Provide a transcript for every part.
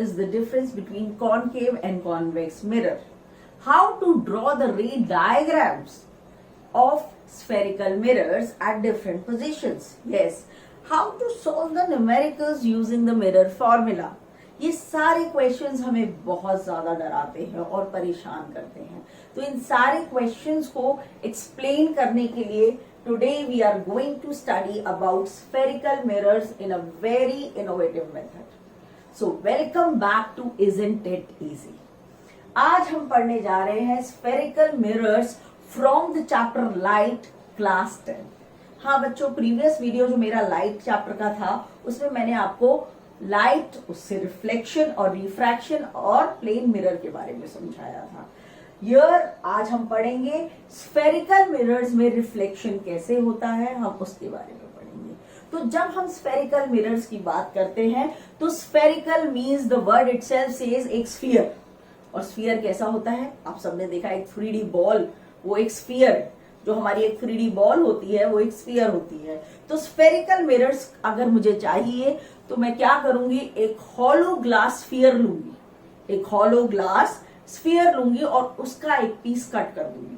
is the difference between concave and convex mirror. How to draw the ray diagrams of spherical mirrors at different positions. Yes. How to solve the numericals using the mirror formula. ये सारे questions हमें बहुत ज्यादा डराते हैं और परेशान करते हैं, तो इन सारे क्वेश्चंस को एक्सप्लेन करने के लिए today we are going to study about spherical mirrors in a very innovative method. So welcome back to isn't it easy. आज हम पढ़ने जा रहे हैं spherical mirrors from the chapter light class 10. हाँ बच्चों, प्रीवियस वीडियो जो मेरा लाइट चैप्टर का था उसमें मैंने आपको लाइट, उससे रिफ्लेक्शन और रिफ्रैक्शन और प्लेन मिरर के बारे में समझाया था. आज हम पढ़ेंगे स्फेरिकल मिरर्स में रिफ्लेक्शन कैसे होता है, हम उसके बारे में पढ़ेंगे. तो जब हम स्फेरिकल मिरर्स की बात करते हैं तो spherical means the word itself says एक स्फीयर. और स्फीयर कैसा होता है, आप सबने देखा एक 3D बॉल, वो एक स्फीयर है. जो हमारी एक 3D बॉल होती है वो एक स्फीयर होती है. तो स्फेरिकल मिरर्स अगर मुझे चाहिए तो मैं क्या करूंगी, एक हॉलो ग्लास स्फीयर लूंगी, एक हॉलो ग्लास स्फीयर लूंगी और उसका एक पीस कट कर दूंगी.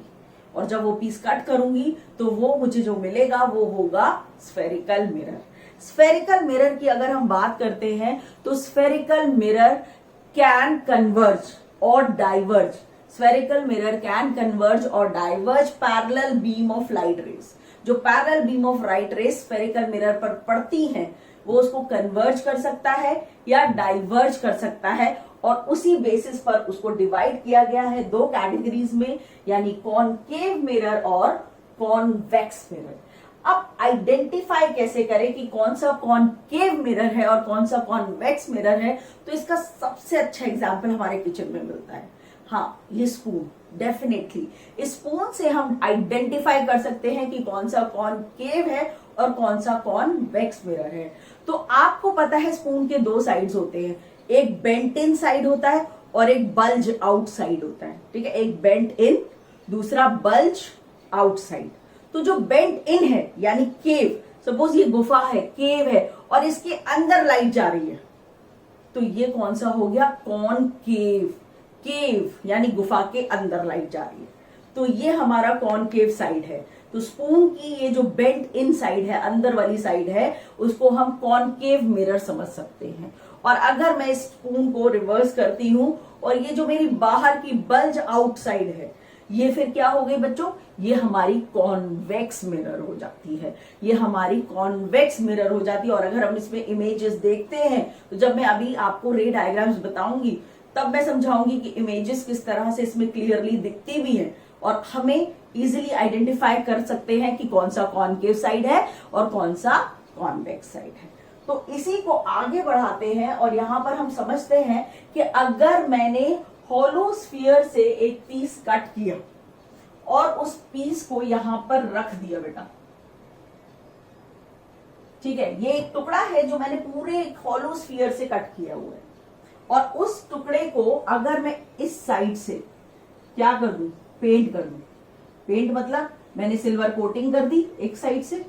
और जब वो पीस कट करूंगी तो वो मुझे जो मिलेगा वो होगा स्फेरिकल मिरर. स्फेरिकल मिरर की अगर हम बात करते हैं तो स्फेरिकल मिरर कैन कन्वर्ज और diverge. Spherical mirror can converge or diverge parallel beam of light rays. जो parallel beam of light rays spherical mirror पर पड़ती हैं वो उसको converge कर सकता है या diverge कर सकता है, और उसी बेसिस पर उसको डिवाइड किया गया है दो कैटेगरीज में, यानी कॉनकेव मिरर और कॉन्वेक्स मिरर. अब आइडेंटिफाई कैसे करें कि कौन सा कॉनकेव मिरर है और कौन सा कॉन्वेक्स मिरर है, तो इसका सबसे अच्छा एग्जाम्पल हमारे किचन में मिलता है. हाँ, ये स्पून. डेफिनेटली स्पून से हम आइडेंटिफाई कर सकते हैं कि कौन सा कॉनकेव है और कौन सा कॉन्वेक्स मिरर है. तो आपको पता है स्पून के दो साइड्स होते हैं, एक बेंट इन साइड होता है और एक बल्ज आउट साइड होता है. ठीक है, एक बेंट इन, दूसरा बल्ज आउट साइड. तो जो बेंट इन है यानी केव, सपोज ये गुफा है, केव है और इसके अंदर लाइट जा रही है, तो ये कौन सा हो गया, कॉनकेव. केव यानी गुफा के अंदर लाइट जा रही है, तो ये हमारा कॉनकेव साइड है. तो स्पून की ये जो बेंट इन साइड है, अंदर वाली साइड है, उसको हम कॉनकेव मिरर समझ सकते हैं. और अगर मैं इस स्पून को रिवर्स करती हूं और ये जो मेरी बाहर की बल्ज आउट साइड है, ये फिर क्या हो गई बच्चों, ये हमारी कॉन्वेक्स मिरर हो जाती है. ये हमारी कॉन्वेक्स मिरर हो जाती है. और अगर हम इसमें इमेजेस देखते हैं तो जब मैं अभी आपको रे डायग्राम्स बताऊंगी तब मैं समझाऊंगी कि इमेजेस किस तरह से इसमें क्लियरली दिखती भी हैं और हमें इजीली आइडेंटिफाई कर सकते हैं कि कौन सा कॉनकेव साइड है और कौन सा कॉन्वेक्स साइड है. तो इसी को आगे बढ़ाते हैं और यहां पर हम समझते हैं कि अगर मैंने हॉलो स्फीयर से एक पीस कट किया और उस पीस को यहां पर रख दिया बेटा, ठीक है, ये एक टुकड़ा है जो मैंने पूरे हॉलो स्फीयर से कट किया हुआ है, और उस टुकड़े को अगर मैं इस साइड से क्या कर दूं, पेंट कर दूं. पेंट मतलब मैंने सिल्वर कोटिंग कर दी एक साइड से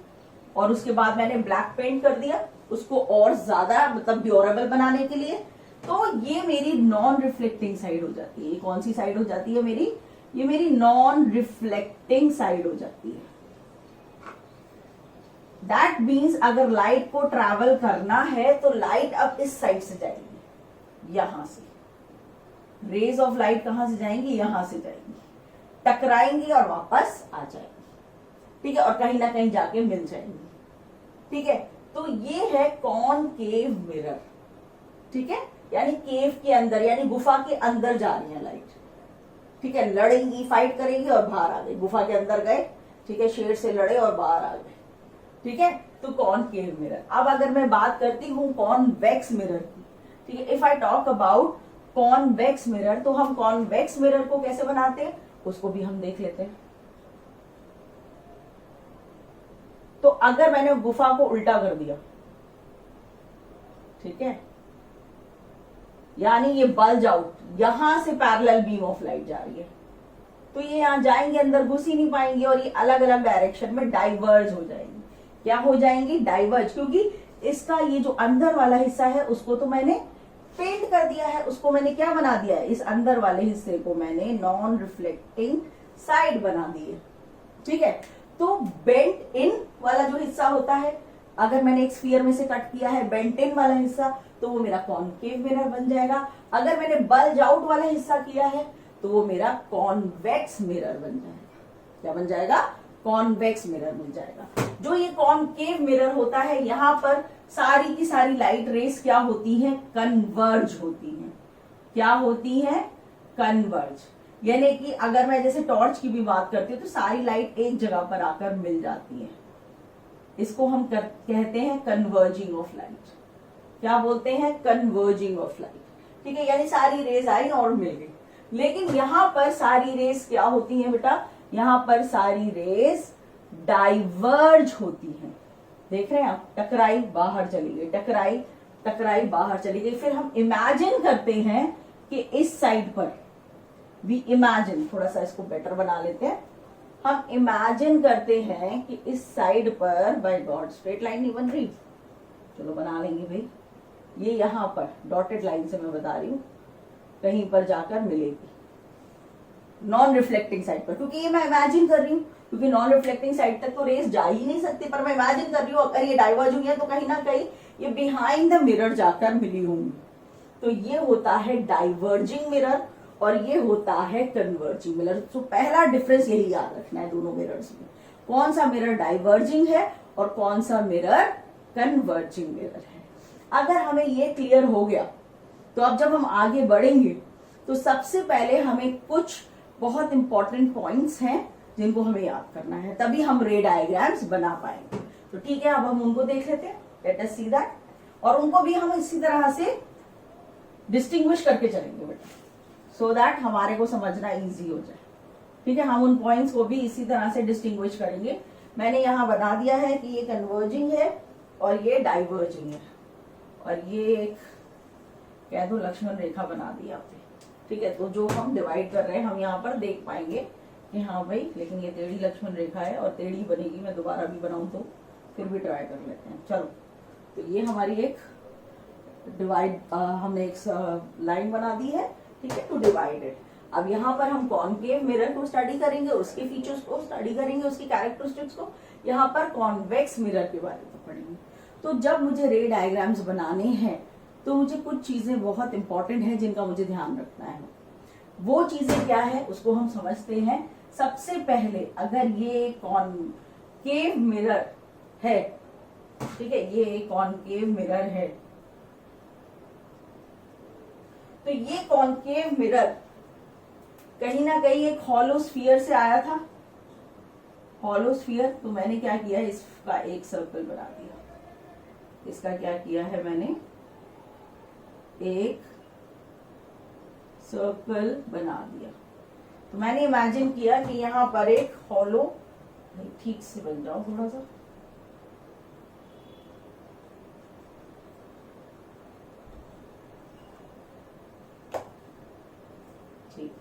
और उसके बाद मैंने ब्लैक पेंट कर दिया उसको और ज्यादा मतलब ड्यूरेबल बनाने के लिए, तो ये मेरी नॉन रिफ्लेक्टिंग साइड हो जाती है. ये कौन सी साइड हो जाती है मेरी, ये मेरी नॉन रिफ्लेक्टिंग साइड हो जाती है. दैट मीन्स अगर लाइट को ट्रैवल करना है तो लाइट अब इस साइड से जाएगी, यहां से रेज ऑफ लाइट कहां से जाएंगी, यहां से जाएंगी, टकराएंगी और वापस आ जाएंगी. ठीक है, और कहीं ना कहीं जाके मिल जाएंगी. ठीक है, तो ये है कॉनकेव मिरर. ठीक है, यानी केव के अंदर यानी गुफा के अंदर जा रही है लाइट. ठीक है, लड़ेंगी, फाइट करेंगी और बाहर आ गई, गुफा के अंदर गए. ठीक है, शेर से लड़े और बाहर आ गए. ठीक है, तो कॉनकेव मिरर. अब अगर मैं बात करती हूं कॉन्वेक्स मिरर की, ठीक है, if I talk about convex mirror, तो हम कॉन्वेक्स मिरर को कैसे बनाते हैं उसको भी हम देख लेते हैं. तो अगर मैंने गुफा को उल्टा कर दिया, ठीक है, यानी ये बल्ज आउट, यहां से पैरेलल बीम ऑफ लाइट जा रही है, तो ये यहां जाएंगे, अंदर घुस ही नहीं पाएंगे और ये अलग अलग डायरेक्शन में डाइवर्ज हो जाएंगी. क्या हो जाएंगी, डाइवर्ज, क्योंकि इसका ये जो अंदर वाला हिस्सा है उसको तो मैंने पेंट कर दिया है उसको मैंने क्या बना दिया है, इस अंदर वाले हिस्से को मैंने नॉन रिफ्लेक्टिंग साइड बना दी है। ठीक है, तो बेंट इन वाला जो हिस्सा होता है, अगर मैंने एक स्फीयर में से कट किया है बेंट इन वाला हिस्सा, तो वो मेरा कॉनकेव मिरर बन जाएगा। अगर मैंने बल्ज आउट वाला हिस्सा किया है तो वो मेरा कॉन्वेक्स मिरर बन जाएगा। क्या बन जाएगा, कॉन्वेक्स मिरर बन जाएगा। जो ये कॉनकेव मिरर होता है, यहाँ पर सारी की सारी लाइट रेस क्या होती हैं, कन्वर्ज होती हैं। क्या होती हैं, कन्वर्ज। यानी कि अगर मैं जैसे टॉर्च की भी बात करती हूँ तो सारी लाइट एक जगह पर आकर मिल जाती है। इसको हम कहते हैं कन्वर्जिंग ऑफ लाइट। क्या बोलते हैं, कन्वर्जिंग ऑफ लाइट। ठीक है, यानी सारी रेज आई और मिल गई। लेकिन यहां पर सारी रेज क्या होती हैं बेटा, यहां पर सारी रेज डाइवर्ज होती हैं। देख रहे हैं आप, टकराई बाहर चली गई, टकराई बाहर चली गई। फिर हम इमेजिन करते हैं कि इस साइड पर वी इमेजिन, थोड़ा सा इसको बेटर बना लेते हैं, हम इमेजिन करते हैं कि इस साइड पर बाय गॉड स्ट्रेट लाइन नहीं बन रही, चलो बना लेंगे भाई, ये यहां पर डॉटेड लाइन से मैं बता रही हूं, कहीं पर जाकर मिलेगी नॉन रिफ्लेक्टिंग साइड पर, क्योंकि ये मैं इमेजिन कर रही हूँ, क्योंकि नॉन रिफ्लेक्टिंग साइड तक तो रेस जा ही नहीं सकती, पर मैं इमेजिन कर रही हूँ अगर ये डाइवर्ज हुई है तो कहीं ना कहीं ये बिहाइंड द मिरर जाकर मिली होंगी। तो ये होता है डाइवर्जिंग मिरर और ये होता है कन्वर्जिंग मिरर। तो पहला डिफरेंस यही याद रखना है दोनों मिरर्स में, कौन सा मिरर डाइवर्जिंग है और कौन सा मिरर कन्वर्जिंग मिरर है। अगर हमें ये क्लियर हो गया तो अब जब हम आगे बढ़ेंगे तो सबसे पहले हमें कुछ बहुत इंपॉर्टेंट पॉइंट्स हैं जिनको हमें याद करना है, तभी हम रे डायग्राम्स बना पाएंगे। तो ठीक है, अब हम उनको देख लेते हैं, लेट अस सी दैट, और उनको भी हम इसी तरह से डिस्टिंग्विश करके चलेंगे बेटा, सो दैट हमारे को समझना इजी हो जाए। ठीक है, हम उन पॉइंट्स को भी इसी तरह से डिस्टिंग्विश करेंगे। मैंने यहां बना दिया है कि ये कन्वर्जिंग है और ये डाइवर्जिंग है, और ये एक कह दो लक्ष्मण रेखा बना दी आपने। ठीक है, तो जो हम डिवाइड कर रहे हैं हम यहाँ पर देख पाएंगे कि हाँ भाई, लेकिन ये टेढ़ी लक्ष्मण रेखा है और टेढ़ी बनेगी, मैं दोबारा भी बनाऊं तो फिर भी ट्राई कर लेते हैं। चलो, तो ये हमारी एक डिवाइड, हमने एक लाइन बना दी है, ठीक है, टू डिवाइड इट। अब यहाँ पर हम कॉनकेव मिरर को स्टडी करेंगे, उसके फीचर्स को स्टडी करेंगे, उसकी कैरेक्टरिस्टिक्स को। यहाँ पर कॉन्वेक्स मिरर के बारे में पढ़ेंगे। तो जब मुझे रे डायग्राम्स बनाने हैं तो मुझे कुछ चीजें बहुत इंपॉर्टेंट है जिनका मुझे ध्यान रखना है। वो चीजें क्या है उसको हम समझते हैं। सबसे पहले, अगर ये कॉनकेव मिरर है, ठीक है, ये कॉनकेव मिरर है, तो ये कॉनकेव मिरर कहीं ना कहीं एक हॉलो स्फीयर से आया था। हॉलो स्फीयर, तो मैंने क्या किया है, इसका एक सर्कल बना दिया। इसका क्या किया है, मैंने एक सर्कल बना दिया। तो मैंने इमेजिन किया कि यहां पर एक हॉलो, ठीक से बन जाओ थोड़ा सा, ठीक,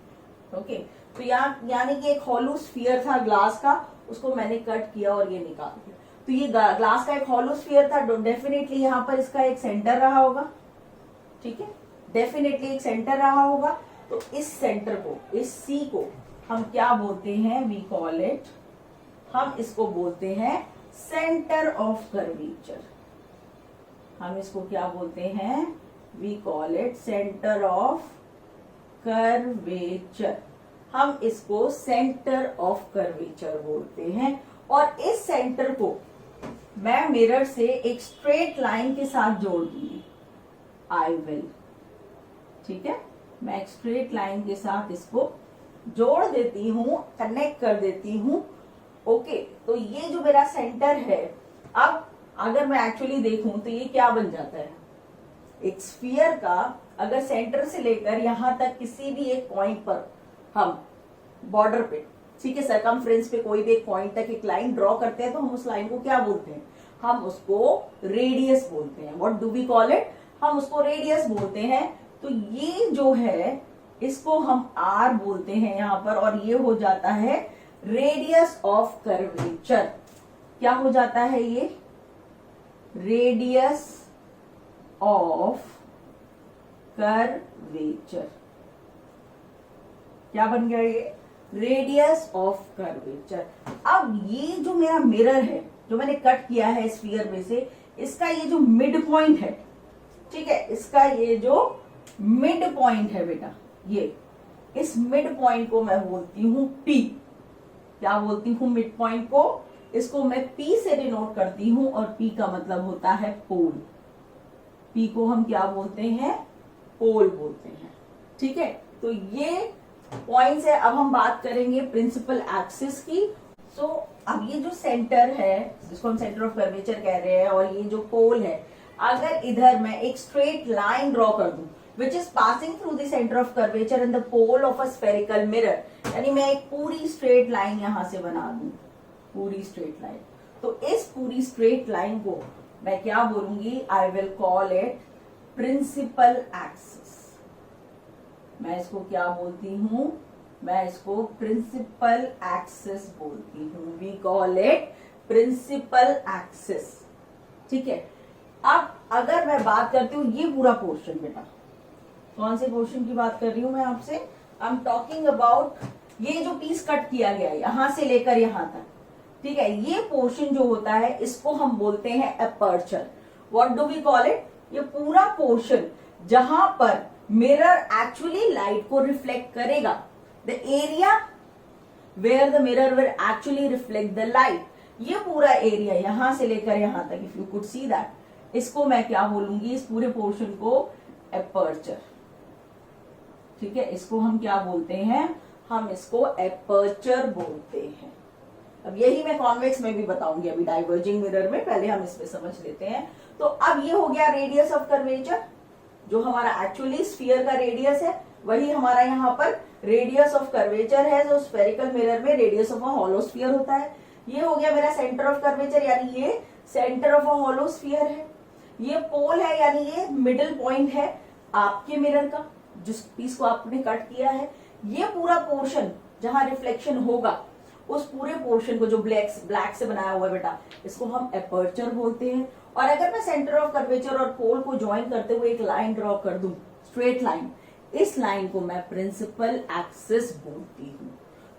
ओके। तो यानी कि एक हॉलो स्फीयर था ग्लास का, उसको मैंने कट किया और ये निकाल दिया। तो ये ग्लास का एक हॉलो स्फीयर था, डेफिनेटली यहाँ पर इसका एक सेंटर रहा होगा। ठीक है, डेफिनेटली एक सेंटर रहा होगा। तो इस सेंटर को, इस सी को हम क्या बोलते हैं, वी कॉल इट, हम इसको बोलते हैं सेंटर ऑफ कर्वेचर। हम इसको क्या बोलते हैं, we call it centre of curvature. हम इसको सेंटर ऑफ कर्वेचर बोलते हैं। और इस सेंटर को मैं मिरर से एक स्ट्रेट लाइन के साथ जोड़ दूंगी, आई विल। ठीक है, मैं एक स्ट्रेट लाइन के साथ इसको जोड़ देती हूं, कनेक्ट कर देती हूं। ओके, तो ये जो मेरा सेंटर है, अब अगर मैं एक्चुअली देखूं तो ये क्या बन जाता है, एक स्फीयर का अगर सेंटर से लेकर यहां तक किसी भी एक पॉइंट पर हम बॉर्डर पे, ठीक है, सरकमफ्रेंस पे कोई भी एक पॉइंट तक एक लाइन ड्रॉ करते हैं, तो हम उस लाइन को क्या बोलते हैं, हम उसको रेडियस बोलते हैं। What do we call it, हम उसको रेडियस बोलते हैं। तो ये जो है इसको हम आर बोलते हैं यहां पर, और ये हो जाता है रेडियस ऑफ कर्वेचर। क्या हो जाता है ये, रेडियस ऑफ कर्वेचर। क्या बन गया ये? Radius of curvature. अब ये जो मेरा मिरर है जो मैंने कट किया है स्फीयर में से, इसका ये जो मिड पॉइंट है, ठीक है, इसका ये जो मिड पॉइंट है बेटा, ये इस मिड पॉइंट को मैं बोलती हूं पी। क्या बोलती हूं मिड पॉइंट को? इसको मैं पी से डिनोट करती हूं और पी का मतलब होता है पोल। पी को हम क्या बोलते हैं? पोल बोलते हैं। ठीक है, तो ये पॉइंट्स है। अब हम बात करेंगे प्रिंसिपल एक्सिस की। सो अब ये जो सेंटर है जिसको हम सेंटर ऑफ कर्वेचर कह रहे हैं और ये जो पोल है, अगर इधर मैं एक स्ट्रेट लाइन ड्रॉ कर दूं which is passing through the centre of curvature and the pole of a spherical mirror, यानी मैं एक पूरी स्ट्रेट लाइन यहां से बना दूं, पूरी स्ट्रेट लाइन, तो इस पूरी स्ट्रेट लाइन को मैं क्या बोलूंगी? I will call it principal axis. मैं इसको क्या बोलती हूं? मैं इसको प्रिंसिपल एक्सिस बोलती हूं। We call it principal axis. ठीक है, अब अगर मैं बात करती हूँ ये पूरा पोर्शन, बेटा कौन से पोर्शन की बात कर रही हूं मैं आपसे? आई एम टॉकिंग अबाउट ये जो पीस कट किया गया है यहां से लेकर यहां तक। ठीक है, ये पोर्शन जो होता है इसको हम बोलते हैं aperture. What do we call it? ये पूरा पोर्शन जहां पर मिरर एक्चुअली लाइट को रिफ्लेक्ट करेगा, the area where the mirror will actually reflect the light, ये पूरा एरिया यहां से लेकर यहां तक, if you could see that, इसको मैं क्या बोलूंगी? इस पूरे पोर्शन को अपर्चर। ठीक है, इसको हम क्या बोलते हैं? हम इसको अपर्चर बोलते हैं। अब यही मैं कॉन्वेक्स में भी बताऊंगी, अभी डाइवर्जिंग मिरर में, पहले हम इसमें समझ लेते हैं। तो अब ये हो गया रेडियस ऑफ कर्वेचर, जो हमारा एक्चुअली स्फीयर का रेडियस है, वही हमारा यहाँ पर रेडियस ऑफ कर्वेचर है, जो स्फेरिकल मिरर में radius of a hollow sphere होता है। ये हो गया मेरा सेंटर ऑफ कर्वेचर, यानी ये centre of a hollow sphere है। ये पोल है, यानी ये मिडिल पॉइंट है आपके मिरर का, जिस पीस को आपने कट किया है। ये पूरा पोर्शन जहां रिफ्लेक्शन होगा, उस पूरे पोर्शन को जो ब्लैक से बनाया हुआ है बेटा, इसको हम अपर्चर बोलते हैं। और अगर मैं सेंटर ऑफ कर्वेचर और पोल को ज्वाइन करते हुए एक लाइन ड्रॉ कर दूं, स्ट्रेट लाइन, इस लाइन को मैं प्रिंसिपल एक्सिस बोलती हूं।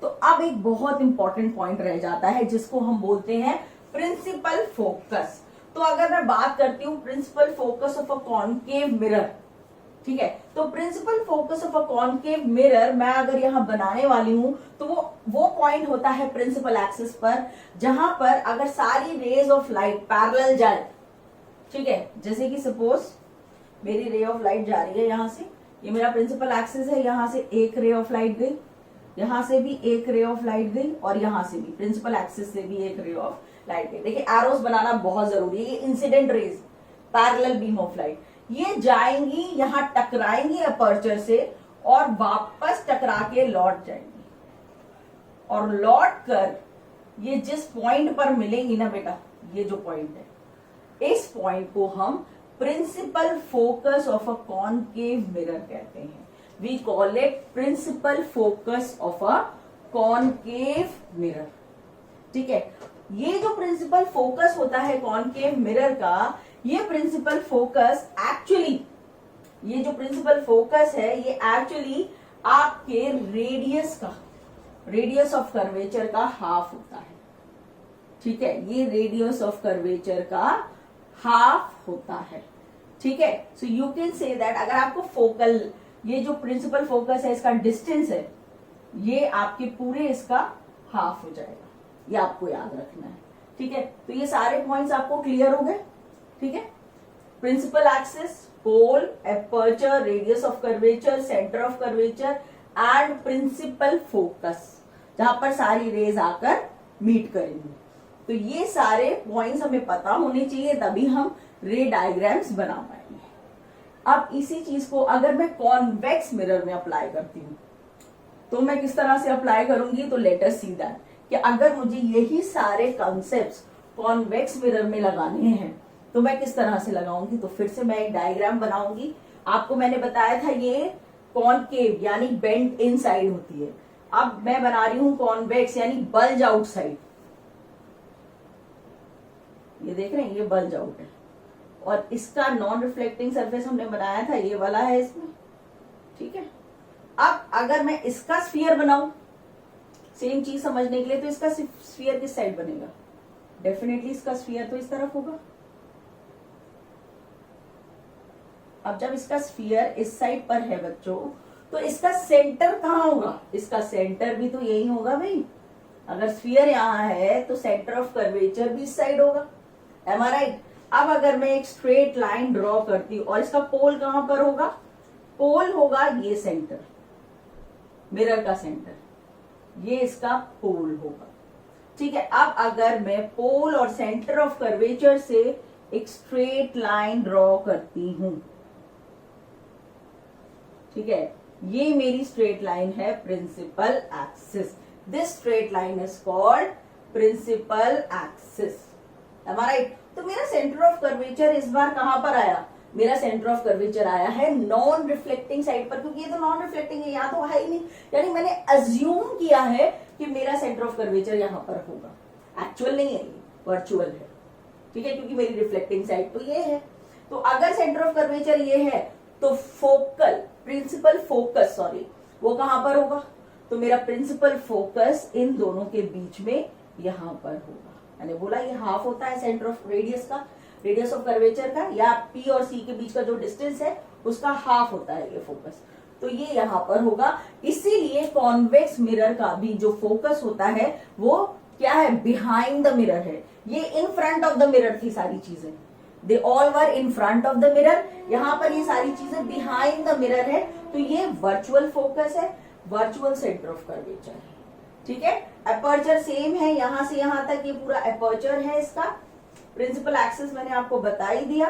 तो अब एक बहुत इंपॉर्टेंट पॉइंट रह जाता है जिसको हम बोलते हैं प्रिंसिपल फोकस। तो अगर मैं बात करती हूं principal focus of a concave mirror, ठीक है, तो principal focus of a concave mirror मैं अगर यहां बनाने वाली हूं तो वो पॉइंट होता है प्रिंसिपल एक्सिस पर, जहां पर अगर सारी रेज ऑफ लाइट पैरेलल जाए, ठीक है, जैसे कि सपोज मेरी रे ऑफ लाइट जा रही है यहां से, ये मेरा प्रिंसिपल एक्सिस है, यहां से एक रे ऑफ लाइट गई, यहां से भी एक रे ऑफ लाइट गई, और यहां से भी प्रिंसिपल एक्सिस से भी एक रे ऑफ लाइट गई। देखिए एरोस बनाना बहुत जरूरी है। ये incident raise, parallel beam of light, ये जाएंगी यहां टकराएंगी अपर्चर से और वापस टकरा के लौट जाएंगी, और लौट कर ये जिस पॉइंट पर मिलेंगी ना बेटा, ये जो पॉइंट है, इस पॉइंट को हम principal focus of a concave mirror कहते हैं। We call it principal focus of a concave mirror. ठीक है, ये जो प्रिंसिपल फोकस होता है कॉनकेव मिरर का, ये प्रिंसिपल फोकस एक्चुअली, ये जो प्रिंसिपल फोकस है ये एक्चुअली आपके रेडियस का, रेडियस ऑफ कर्वेचर का हाफ होता है। ठीक है, ये रेडियस ऑफ कर्वेचर का हाफ होता है। ठीक है, so you can say that अगर आपको फोकल, ये जो प्रिंसिपल फोकस है इसका डिस्टेंस है, ये आपके पूरे इसका हाफ हो जाएगा, ये आपको याद रखना है। ठीक है, तो ये सारे पॉइंट्स आपको क्लियर हो गए। ठीक है, principal axis, pole, aperture, radius of curvature, centre of curvature and principal focus, जहां पर सारी रेज आकर मीट करेंगी। तो ये सारे पॉइंट्स हमें पता होने चाहिए, तभी हम रे डायग्राम्स बना पाएंगे। अब इसी चीज को अगर मैं कॉन्वेक्स मिरर में अप्लाई करती हूँ तो मैं किस तरह से अप्लाई करूंगी? तो लेट अस सी दैट कि अगर मुझे यही सारे कॉन्सेप्ट्स कॉन्वेक्स मिरर में लगाने हैं तो मैं किस तरह से लगाऊंगी? तो फिर से मैं एक डायग्राम बनाऊंगी। आपको मैंने बताया था ये कॉनकेव यानी बेंट इन साइड होती है, अब मैं बना रही हूं कॉन्वेक्स यानी बल्ज आउट साइड। ये देख रहे हैं, ये बल्ज आउट है, और इसका नॉन रिफ्लेक्टिंग सरफेस हमने बनाया था, ये वाला है इसमें, ठीक है। अब अगर मैं इसका स्फीयर बनाऊं सेम चीज समझने के लिए, तो इसका स्फीयर किस साइड बनेगा? डेफिनेटली इसका स्फीयर तो इस तरफ होगा। अब जब इसका स्फीयर इस साइड पर है बच्चों, तो इसका सेंटर कहाँ होगा? इसका सेंटर भी तो यही होगा भाई। अगर स्फीयर यहाँ है तो सेंटर ऑफ कर्वेचर भी इस साइड होगा, एम आई राइट? अब अगर मैं एक स्ट्रेट लाइन ड्रॉ करती हूं और इसका पोल कहां पर होगा? पोल होगा ये सेंटर, मिरर का सेंटर, ये इसका पोल होगा, ठीक है। अब अगर मैं पोल और सेंटर ऑफ कर्वेचर से एक स्ट्रेट लाइन ड्रॉ करती हूं, ठीक है, ये मेरी स्ट्रेट लाइन है principal axis. This straight line is called principal axis, am I right? तो मेरा सेंटर ऑफ कर्वेचर इस बार कहां पर आया? मेरा सेंटर ऑफ कर्वेचर आया है नॉन रिफ्लेक्टिंग साइड पर, क्योंकि ये तो नॉन रिफ्लेक्टिंग है, यहाँ तो है ही नहीं। यानी मैंने अज्यूम किया है कि मेरा सेंटर ऑफ कर्वेचर यहाँ पर होगा। एक्चुअल नहीं है, ये वर्चुअल है, ठीक है, क्योंकि मेरी रिफ्लेक्टिंग साइड तो ये है। तो अगर सेंटर ऑफ कर्वेचर ये है तो फोकल प्रिंसिपल फोकस सॉरी वो कहां पर होगा? तो मेरा प्रिंसिपल फोकस इन दोनों के बीच में यहां पर होगा। मैंने बोला ये हाफ होता है सेंटर ऑफ रेडियस का, रेडियस ऑफ कर्वेचर का, या पी और सी के बीच का जो डिस्टेंस है उसका हाफ होता है ये फोकस। तो ये यहां पर होगा। इसीलिए कॉन्वेक्स मिरर का भी जो फोकस होता है वो क्या है? बिहाइंड द मिरर है। ये in front of the mirror थी सारी चीजें, they all were in front of the mirror. यहां पर ये सारी चीजें बिहाइंड द मिरर है। तो ये वर्चुअल फोकस है, वर्चुअल सेंटर ऑफ कर्वेचर है, ठीक है। अपर्चर सेम है, यहां से यहां तक ये पूरा अपर्चर है इसका। प्रिंसिपल एक्सिस मैंने आपको बता ही दिया,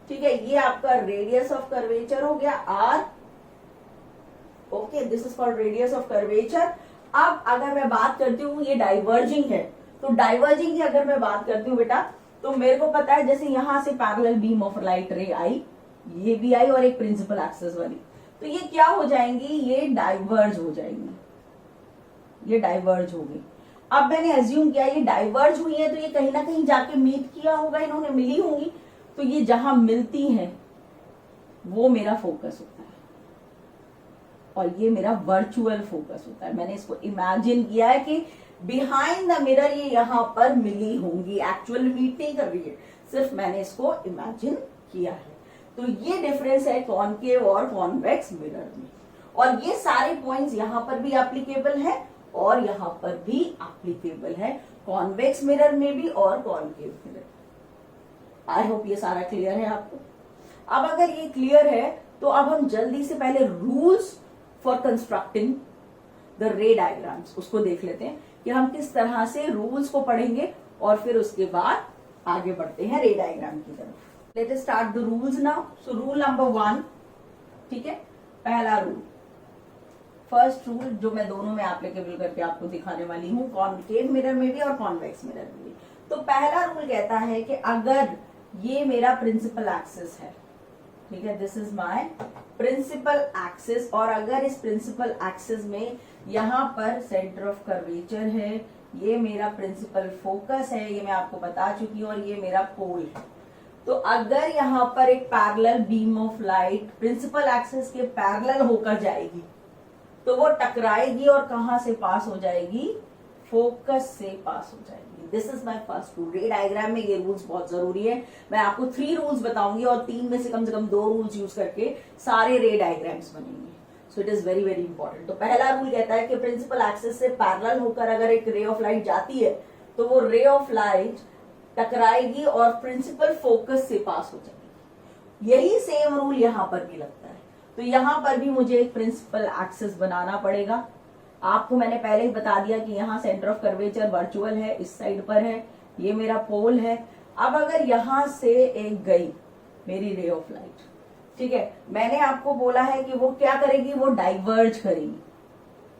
ठीक है। ये आपका रेडियस ऑफ कर्वेचर हो गया R, okay, this is called radius of curvature. अब अगर मैं बात करती हूँ ये डाइवर्जिंग है, तो डाइवर्जिंग की अगर मैं बात करती हूँ बेटा, तो मेरे को पता है जैसे यहां से पैरेलल बीम ऑफ लाइट रे आई, ये भी आई और एक प्रिंसिपल एक्सिस वाली, तो ये क्या हो जाएंगी? ये डाइवर्ज हो जाएंगी, ये डाइवर्ज होगी। अब मैंने अज्यूम किया ये डाइवर्ज हुई है तो ये कहीं ना कहीं जाके मीट किया होगा, इन्होंने मिली होंगी, तो ये जहां मिलती हैं वो मेरा फोकस होता है और ये मेरा वर्चुअल फोकस होता है। मैंने इसको इमेजिन किया है कि बिहाइंड द मिरर ये यहां पर मिली होंगी, एक्चुअल मीट नहीं कर रही है, सिर्फ मैंने इसको इमेजिन किया है। तो ये डिफरेंस है कॉनकेव और कॉन्वेक्स मिरर में। और ये सारे पॉइंट्स यहां पर भी एप्लीकेबल है और यहां पर भी एप्लीकेबल है, कॉन्वेक्स मिरर में भी और कॉनकेव मिरर। आई होप ये सारा क्लियर है आपको। अब अगर ये क्लियर है तो अब हम जल्दी से पहले रूल्स फॉर कंस्ट्रक्टिंग द रे डायग्राम्स उसको देख लेते हैं कि हम किस तरह से रूल्स को पढ़ेंगे और फिर उसके बाद आगे बढ़ते हैं रे डायग्राम की तरफ। Let us start the rules now. So rule number 1, ठीक है, पहला रूल, फर्स्ट रूल जो मैं दोनों में एप्लीकेबल करके आपको दिखाने वाली हूं, कॉनकेव मिरर में भी और कॉन्वेक्स मिरर में भी। तो पहला रूल कहता है कि अगर ये मेरा प्रिंसिपल एक्सिस है, ठीक है, this is my principal axis, और अगर इस प्रिंसिपल एक्सिस में यहां पर सेंटर ऑफ कर्वेचर है, ये मेरा प्रिंसिपल फोकस है, ये मैं आपको बता चुकी हूं, और ये मेरा पोल है। तो अगर यहां पर एक parallel beam of light principal axis के पैरेलल होकर जाएगी तो वो टकराएगी और कहां से पास हो जाएगी? फोकस से पास हो जाएगी। This is my first rule. रे डायग्राम में ये रूल्स बहुत जरूरी है। मैं आपको 3 रूल्स बताऊंगी और 3 में से कम 2 रूल्स यूज करके सारे रे डायग्राम्स बनेंगे। So it is very very important. तो पहला रूल कहता है कि प्रिंसिपल एक्सिस से पैरेलल होकर अगर एक रे ऑफ लाइट जाती है तो वो रे ऑफ लाइट टकराएगी और प्रिंसिपल फोकस से पास हो जाएगी। यही सेम रूल यहां पर भी लगता है। तो यहां पर भी मुझे एक प्रिंसिपल एक्सिस बनाना पड़ेगा। आपको मैंने पहले ही बता दिया कि यहाँ सेंटर ऑफ कर्वेचर वर्चुअल है, इस साइड पर है, ये मेरा पोल है। अब अगर यहां से एक गई मेरी रे ऑफ लाइट, ठीक है, मैंने आपको बोला है कि वो क्या करेगी? वो डाइवर्ज करेगी,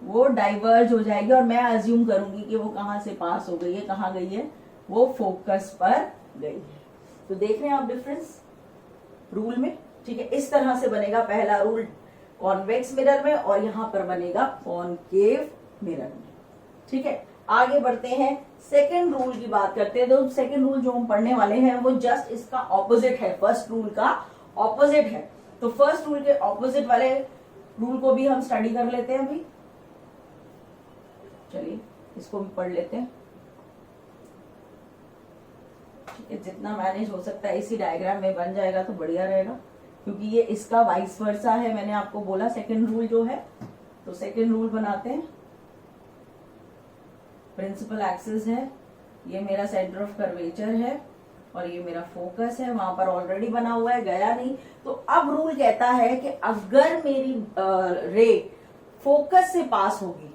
वो डाइवर्ज हो जाएगी और मैं अज्यूम करूंगी कि वो कहां से पास हो गई है, कहां गई है? वो फोकस पर गई है। तो देख रहे हैं आप डिफरेंस रूल में, ठीक है। इस तरह से बनेगा पहला रूल कॉन्वेक्स मिरर में और यहां पर बनेगा कॉनकेव मिरर में, ठीक है। आगे बढ़ते हैं, सेकेंड रूल की बात करते हैं। तो सेकेंड रूल जो हम पढ़ने वाले हैं वो जस्ट इसका ऑपोजिट है, फर्स्ट रूल का ऑपोजिट है। तो फर्स्ट रूल के ऑपोजिट वाले रूल को भी हम स्टडी कर लेते हैं अभी। चलिए इसको भी पढ़ लेते हैं। जितना मैनेज हो सकता है इसी डायग्राम में बन जाएगा तो बढ़िया रहेगा, क्योंकि ये इसका वाइस वर्सा है। मैंने आपको बोला सेकेंड रूल जो है, तो सेकेंड रूल बनाते हैं। प्रिंसिपल एक्सिस है, ये मेरा सेंटर ऑफ कर्वेचर है और ये मेरा फोकस है। वहां पर ऑलरेडी बना हुआ है, गया नहीं। तो अब रूल कहता है कि अगर मेरी रे फोकस से पास होगी,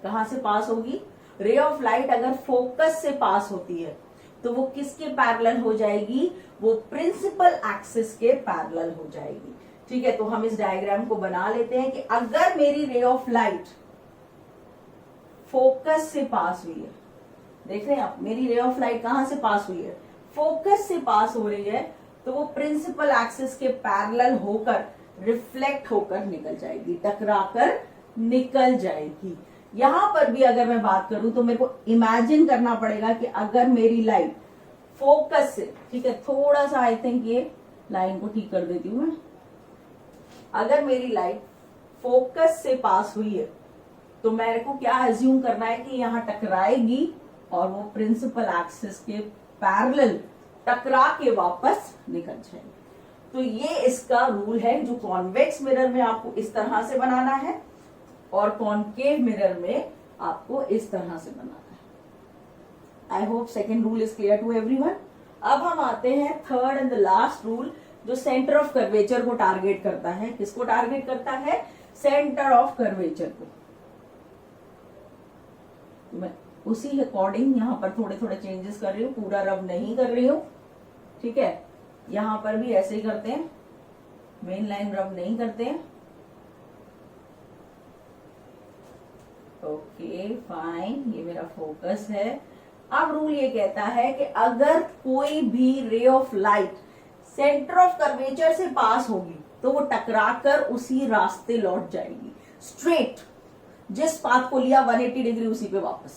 कहां से पास होगी? रे ऑफ लाइट अगर फोकस से पास होती है तो वो किसके पैरेलल हो जाएगी? वो प्रिंसिपल एक्सिस के पैरेलल हो जाएगी। ठीक है, तो हम इस डायग्राम को बना लेते हैं कि अगर मेरी रे ऑफ लाइट फोकस से पास हुई है, देख रहे हैं आप, मेरी रे ऑफ लाइट कहां से पास हुई है? फोकस से पास हो रही है, तो वो प्रिंसिपल एक्सिस के पैरेलल होकर रिफ्लेक्ट होकर निकल जाएगी, टकराकर निकल जाएगी। यहां पर भी अगर मैं बात करूं तो मेरे को इमेजिन करना पड़ेगा कि अगर मेरी लाइट फोकस से, ठीक है, थोड़ा सा आई थिंक ये लाइन को ठीक कर देती हूं मैं। अगर मेरी लाइट फोकस से पास हुई है तो मेरे को क्या एज्यूम करना है कि यहां टकराएगी और वो प्रिंसिपल एक्सिस के पैरेलल टकरा के वापस निकल जाएगी। तो ये इसका रूल है, जो कॉन्वेक्स मिरर में आपको इस तरह से बनाना है और कॉनकेव मिरर में आपको इस तरह से बनाना है। I hope second rule is clear to everyone. अब हम आते हैं third and the last rule, जो सेंटर ऑफ कर्वेचर को टारगेट करता है। किसको टारगेट करता है? सेंटर ऑफ कर्वेचर को। मैं उसी अकॉर्डिंग यहां पर थोड़े थोड़े चेंजेस कर रही हूं, पूरा रब नहीं कर रही हूं। ठीक है, यहां पर भी ऐसे ही करते हैं, मेन लाइन रब नहीं करते हैं। ओके फाइन, ये मेरा फोकस है। अब रूल ये कहता है कि अगर कोई भी ray of light centre of curvature से पास होगी तो वो टकराकर उसी रास्ते लौट जाएगी, स्ट्रेट। जिस पाथ को लिया 180 डिग्री उसी पे वापस,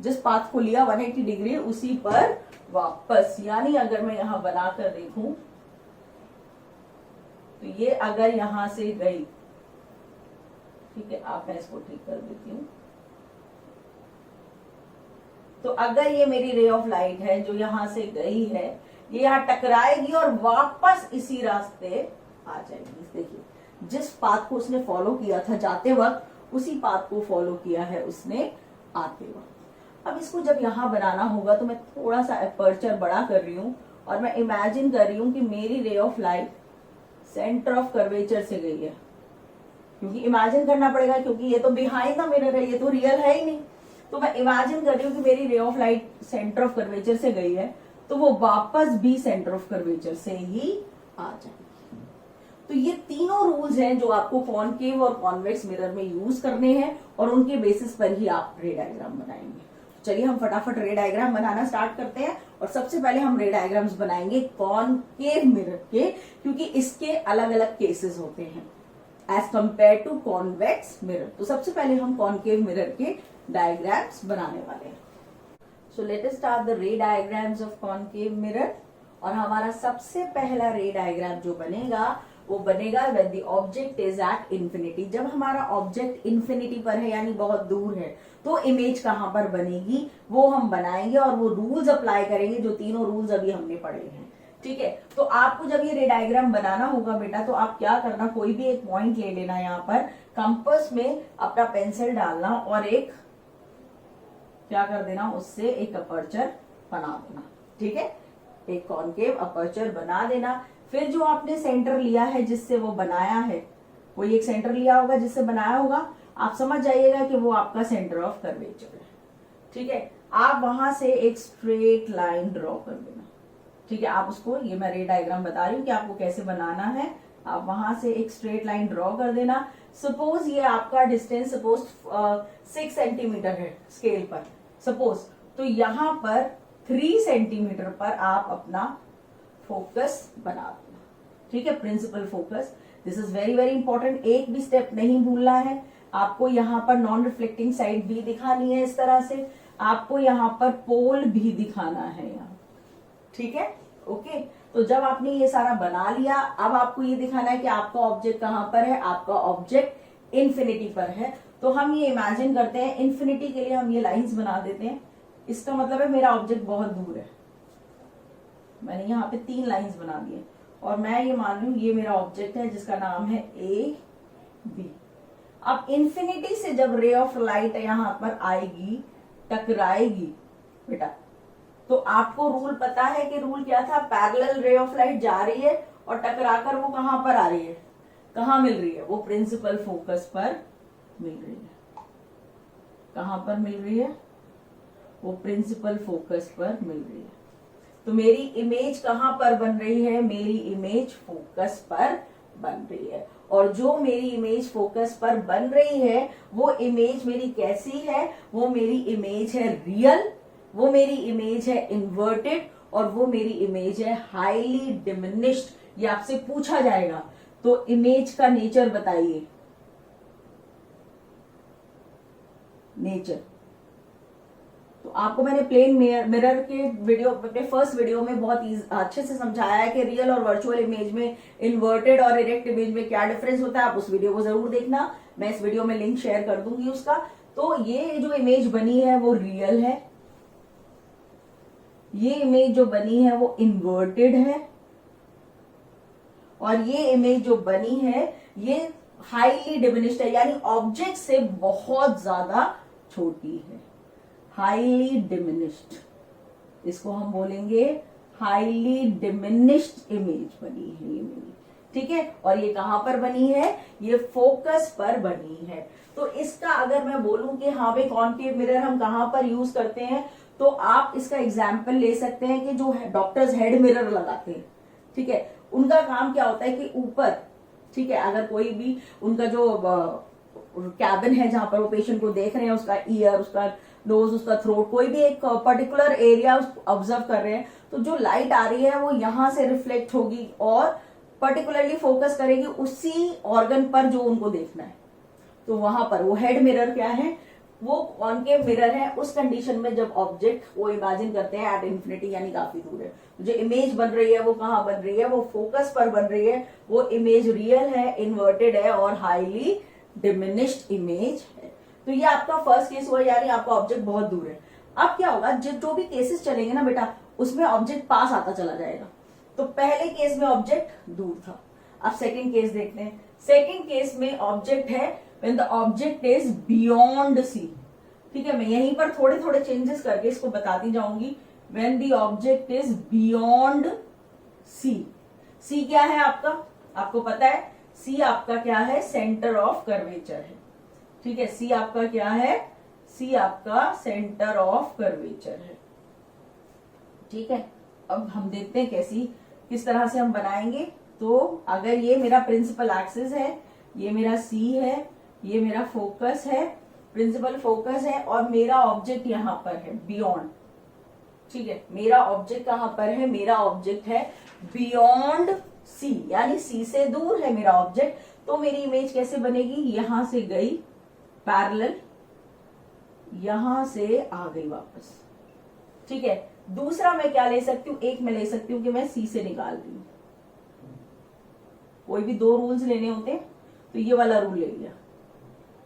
जिस पाथ को लिया 180 डिग्री उसी पर वापस। यानी अगर मैं यहां बनाकर देखूं तो ये अगर यहां से गई, ठीक है, आप मैं इसको ठीक कर देती हूं। तो अगर ये मेरी रे ऑफ लाइट है जो यहां से गई है, ये यहां टकराएगी और वापस इसी रास्ते आ जाएगी। देखिए, जिस पाथ को उसने फॉलो किया था जाते वक्त, उसी पाथ को फॉलो किया है उसने आते वक्त। अब इसको जब यहां बनाना होगा तो मैं थोड़ा सा अपर्चर बड़ा कर रही हूं और मैं इमेजिन कर रही हूं कि मेरी ray of light centre of curvature से गई है, क्योंकि इमेजिन करना पड़ेगा, क्योंकि ये तो बिहाइंड द मिरर है, ये तो रियल है ही नहीं। तो मैं इमेजिन कर रही हूँ कि मेरी ray of light centre of curvature से गई है, तो वो वापस भी सेंटर ऑफ कर्वेचर से ही आ जाएगी। तो ये तीनों रूल्स हैं जो आपको कॉनकेव और कॉन्वेक्स मिरर में यूज करने हैं और उनके बेसिस पर ही आप रे डायग्राम बनाएंगे। चलिए हम फटाफट रे डायग्राम बनाना स्टार्ट करते हैं। और सबसे पहले हम रे डायग्राम्स बनाएंगे कॉनकेव मिरर के, क्योंकि इसके अलग अलग केसेस होते हैं as compare to convex mirror. तो सबसे पहले हम कॉनकेव मिरर के डायग्राम्स बनाने वाले हैं। So let us start the रे डायग्राम्स ऑफ कॉनकेव मिरर। और हमारा सबसे पहला रे डायग्राम जो बनेगा वो बनेगा when the object is at infinity. जब हमारा ऑब्जेक्ट इंफिनिटी पर है, यानी बहुत दूर है, तो इमेज कहां पर बनेगी वो हम बनाएंगे और वो रूल्स अप्लाई करेंगे जो तीनों रूल्स अभी हमने पढ़े हैं। ठीक है, तो आपको जब ये रे डायग्राम बनाना होगा बेटा, तो आप क्या करना, कोई भी एक पॉइंट ले लेना, यहाँ पर कंपास में अपना पेंसिल डालना और एक क्या कर देना, उससे एक अपर्चर बना देना। ठीक है, एक कॉनकेव अपर्चर बना देना। फिर जो आपने सेंटर लिया है जिससे वो बनाया है, वो एक सेंटर लिया होगा जिससे बनाया होगा, आप समझ जाइएगा कि वो आपका सेंटर ऑफ कर्वेचर है। ठीक है, आप वहां से एक स्ट्रेट लाइन ड्रॉ कर देना। ठीक है, आप उसको, ये मैं रे डायग्राम बता रही हूँ कि आपको कैसे बनाना है। आप वहां से एक स्ट्रेट लाइन ड्रॉ कर देना। सपोज ये आपका डिस्टेंस सपोज 6 सेंटीमीटर है स्केल पर सपोज, तो यहां पर 3 सेंटीमीटर पर आप अपना फोकस बना देना। ठीक है, principal focus, this is very very important. एक भी स्टेप नहीं भूलना है। आपको यहाँ पर नॉन रिफ्लेक्टिंग साइड भी दिखानी है इस तरह से, आपको यहाँ पर पोल भी दिखाना है यहाँ, ठीक है, ओके। तो जब आपने ये सारा बना लिया, अब आपको ये दिखाना है कि आपका ऑब्जेक्ट कहां पर है, आपका ऑब्जेक्ट इन्फिनिटी पर है। तो हम ये इमेजिन करते हैं, इन्फिनिटी के लिए हम ये लाइंस बना देते हैं। इसका मतलब है मेरा ऑब्जेक्ट बहुत दूर है, मैंने यहाँ पे 3 लाइंस बना दिए और मैं ये मान लूं ये मेरा ऑब्जेक्ट है जिसका नाम है ए बी। अब इन्फिनिटी से जब रे ऑफ लाइट यहां पर आएगी, टकराएगी बेटा, तो आपको रूल पता है कि रूल क्या था, पैरेलल रे ऑफ लाइट जा रही है और टकराकर वो कहां पर आ रही है, कहां मिल रही है, वो प्रिंसिपल फोकस पर मिल रही है। कहां पर मिल रही है, वो प्रिंसिपल फोकस पर मिल रही है। तो मेरी इमेज कहां पर बन रही है, मेरी इमेज फोकस पर बन रही है। और जो मेरी इमेज फोकस पर बन रही है वो इमेज मेरी कैसी है, वो मेरी इमेज है रियल, वो मेरी इमेज है इन्वर्टेड, और वो मेरी इमेज है हाईली डिमिनिश्ड। ये आपसे पूछा जाएगा, तो इमेज का नेचर बताइए, नेचर। तो आपको मैंने प्लेन मिरर के वीडियो, अपने फर्स्ट वीडियो में बहुत अच्छे से समझाया है कि रियल और वर्चुअल इमेज में, इन्वर्टेड और इरेक्ट इमेज में क्या डिफरेंस होता है। आप उस वीडियो को जरूर देखना, मैं इस वीडियो में लिंक शेयर कर दूंगी उसका। तो ये जो इमेज बनी है वो रियल है, ये इमेज जो बनी है वो इन्वर्टेड है, और ये इमेज जो बनी है ये हाईली डिमिनिश्ड है, यानी ऑब्जेक्ट से बहुत ज्यादा छोटी है, हाईली डिमिनिश्ड। इसको हम बोलेंगे हाईली डिमिनिश्ड इमेज बनी है ये मेरी, ठीक है। और ये कहां पर बनी है, ये फोकस पर बनी है। तो इसका अगर मैं बोलूं कि हाँ भाई कॉन्केव मिरर हम कहां पर यूज करते हैं, तो आप इसका एग्जाम्पल ले सकते हैं कि जो डॉक्टर्स हेड मिरर लगाते हैं, ठीक है, उनका काम क्या होता है कि ऊपर, ठीक है, अगर कोई भी उनका जो कैबिन है जहां पर वो पेशेंट को देख रहे हैं, उसका ईयर, उसका नोज, उसका थ्रोट, कोई भी एक पर्टिकुलर एरिया ऑब्जर्व कर रहे हैं, तो जो लाइट आ रही है वो यहां से रिफ्लेक्ट होगी और पर्टिकुलरली फोकस करेगी उसी ऑर्गन पर जो उनको देखना है। तो वहां पर वो हेड मिरर क्या है, वो कॉन्केव मिरर है। उस कंडीशन में जब ऑब्जेक्ट वो इमेजिन करते हैं एट इन्फिनिटी, यानी काफी दूर है, जो इमेज बन रही है वो कहां बन रही है, वो फोकस पर बन रही है, वो इमेज रियल है, इन्वर्टेड है और हाईली डिमिनिश्ड इमेज है। तो ये आपका फर्स्ट केस हुआ, यानी आपका ऑब्जेक्ट बहुत दूर है। अब क्या होगा, जो भी केसेस चलेंगे ना बेटा, उसमें ऑब्जेक्ट पास आता चला जाएगा। तो पहले केस में ऑब्जेक्ट दूर था, अब सेकंड केस देखते हैं। सेकंड केस में ऑब्जेक्ट है when the object is beyond C, ठीक है, मैं यहीं पर थोड़े थोड़े चेंजेस करके इसको बताती जाऊंगी। when the object is beyond C, C क्या है आपका, आपको पता है C आपका क्या है, सेंटर ऑफ कर्वेचर है, ठीक है, C आपका क्या है, C आपका सेंटर ऑफ कर्वेचर है, ठीक है। अब हम देखते हैं किस तरह से हम बनाएंगे। तो अगर ये मेरा प्रिंसिपल एक्सिस है, ये मेरा C है, ये मेरा फोकस है, प्रिंसिपल फोकस है, और मेरा ऑब्जेक्ट यहां पर है बियॉन्ड, ठीक है, मेरा ऑब्जेक्ट कहां पर है, मेरा ऑब्जेक्ट है बियॉन्ड सी, यानी सी से दूर है मेरा ऑब्जेक्ट। तो मेरी इमेज कैसे बनेगी, यहां से गई पैरेलल, यहां से आ गई वापस, ठीक है। दूसरा मैं क्या ले सकती हूँ, एक मैं ले सकती हूँ कि मैं सी से निकाल रही हूं, कोई भी 2 रूल्स लेने होते हैं, तो ये वाला रूल ले लिया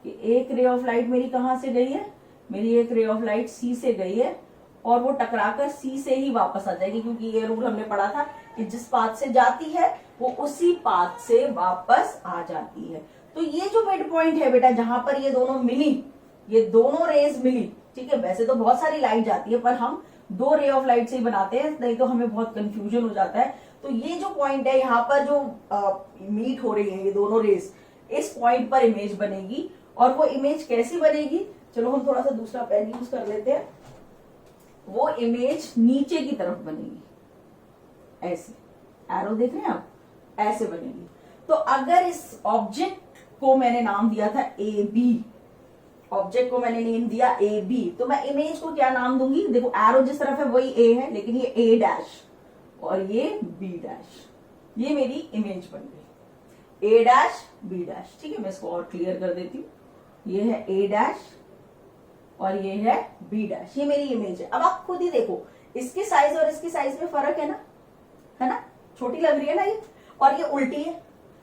कि एक रे ऑफ लाइट मेरी कहां से गई है, मेरी एक रे ऑफ लाइट सी से गई है और वो टकराकर सी से ही वापस आ जाएगी, क्योंकि ये रूल हमने पढ़ा था कि जिस पाथ से जाती है वो उसी पाथ से वापस आ जाती है। तो ये जो मिड पॉइंट है बेटा, जहां पर ये दोनों मिली, ये दोनों रेज मिली, ठीक है, वैसे तो बहुत सारी लाइट जाती है पर हम 2 रे ऑफ लाइट से ही बनाते हैं, नहीं तो हमें बहुत कंफ्यूजन हो जाता है। तो ये जो पॉइंट है, यहाँ पर जो मीट हो रही है ये दोनों रेज, इस पॉइंट पर इमेज बनेगी। और वो इमेज कैसी बनेगी, चलो हम थोड़ा सा दूसरा पेन यूज कर लेते हैं। वो इमेज नीचे की तरफ बनेगी, ऐसे एरो देख रहे हैं आप, ऐसे बनेगी। तो अगर इस ऑब्जेक्ट को मैंने नाम दिया था ए बी, ऑब्जेक्ट को मैंने नेम दिया ए बी, तो मैं इमेज को क्या नाम दूंगी, देखो एरो जिस तरफ है वही ए है, लेकिन ये ए डैश और ये बी डैश, ये मेरी इमेज बन गई, ए डैश बी डैश, ठीक है। मैं इसको और क्लियर कर देती हूँ। ये है ए डैश और ये है बी डैश, ये मेरी इमेज है। अब आप खुद ही देखो, इसकी साइज और इसकी साइज में फर्क है ना, छोटी लग रही है ना ये, और ये उल्टी है,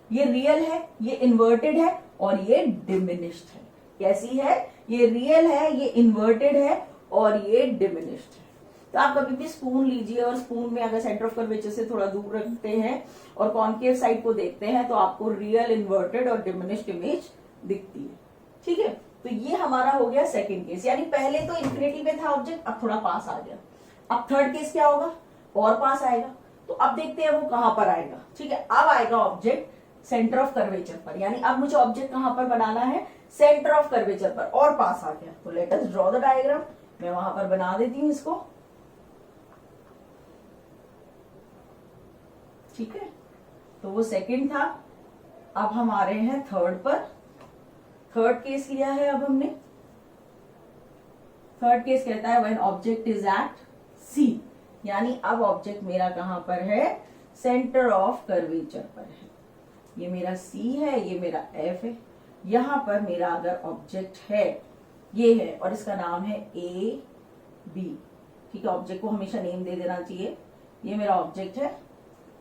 ये रियल है, ये इन्वर्टेड है और ये डिमिनिश्ड है। कैसी है? ये रियल है, ये इन्वर्टेड है और ये डिमिनिश्ड है। तो आप कभी भी स्पून लीजिए और स्पून में अगर सेंटर ऑफ कर्वेचर से थोड़ा दूर रखते हैं और कॉन्केव साइड को देखते हैं तो आपको रियल, इन्वर्टेड और डिमिनिश्ड इमेज दिखती है। ठीक है, तो ये हमारा हो गया सेकंड केस, यानी पहले तो इंफिनिटी पे था ऑब्जेक्ट, अब थोड़ा पास आ गया। अब थर्ड केस क्या होगा? और पास आएगा। तो अब देखते हैं वो कहां पर आएगा। ठीक है, अब आएगा ऑब्जेक्ट सेंटर ऑफ कर्वेचर पर, यानी अब मुझे ऑब्जेक्ट कहां पर बनाना है? सेंटर ऑफ कर्वेचर पर, और पास आ गया। तो let us draw the diagram. मैं वहां पर बना देती हूं इसको। ठीक है, तो वो सेकंड था। अब हम आ रहे हैं थर्ड पर। थर्ड केस लिया है अब हमने। थर्ड केस कहता है व्हेन ऑब्जेक्ट इज एट सी, यानी अब ऑब्जेक्ट मेरा कहां पर है? सेंटर ऑफ कर्वेचर पर है। ये मेरा सी है, ये मेरा एफ है। यहां पर मेरा अगर ऑब्जेक्ट है, ये है और इसका नाम है ए बी। ठीक है, ऑब्जेक्ट को हमेशा नेम दे देना चाहिए। ये मेरा ऑब्जेक्ट है,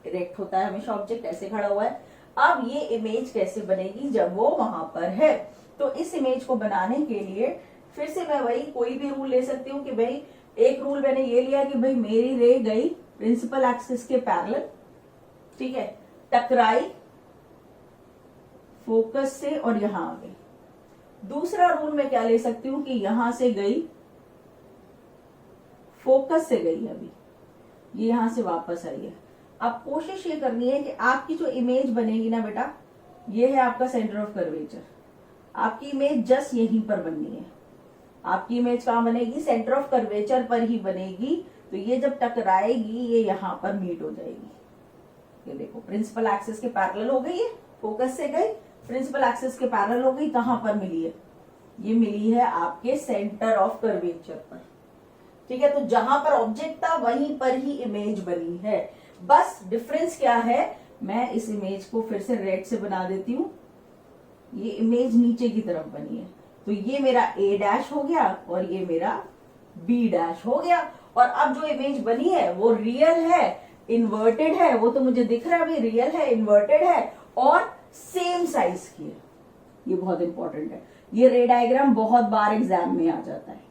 इरेक्ट होता है हमेशा ऑब्जेक्ट, ऐसे खड़ा हुआ है। अब ये इमेज कैसे बनेगी? जब वो वहां पर है। तो इस इमेज को बनाने के लिए फिर से मैं वही कोई भी रूल ले सकती हूँ कि भाई, एक रूल मैंने ये लिया कि भाई मेरी रे गई प्रिंसिपल एक्सिस के पैरेलल, ठीक है, टकराई फोकस से और यहां आ गई। दूसरा रूल मैं क्या ले सकती हूँ कि यहां से गई, फोकस से गई, अभी ये यहां से वापस आई है। अब कोशिश ये करनी है कि आपकी जो इमेज बनेगी ना बेटा, ये है आपका सेंटर ऑफ कर्वेचर। आपकी इमेज जस्ट यहीं पर बननी है। आपकी इमेज कहां बनेगी? सेंटर ऑफ कर्वेचर पर ही बनेगी। तो ये जब टकराएगी ये यहां पर मीट हो जाएगी। ये देखो, प्रिंसिपल एक्सिस के पैरेलल हो गई है, फोकस से गई, प्रिंसिपल एक्सिस के पैरेलल हो गई। कहां पर मिली है? ये मिली है आपके सेंटर ऑफ कर्वेचर पर। ठीक है, तो जहां पर ऑब्जेक्ट था वहीं पर ही इमेज बनी है। बस डिफरेंस क्या है? मैं इस इमेज को फिर से रेड से बना देती हूँ। ये इमेज नीचे की तरफ बनी है, तो ये मेरा ए डैश हो गया और ये मेरा बी डैश हो गया। और अब जो इमेज बनी है वो रियल है, इन्वर्टेड है, वो तो मुझे दिख रहा है अभी, रियल है, इन्वर्टेड है और सेम साइज की है। ये बहुत इंपॉर्टेंट है। ये रे डायग्राम बहुत बार एग्जाम में आ जाता है।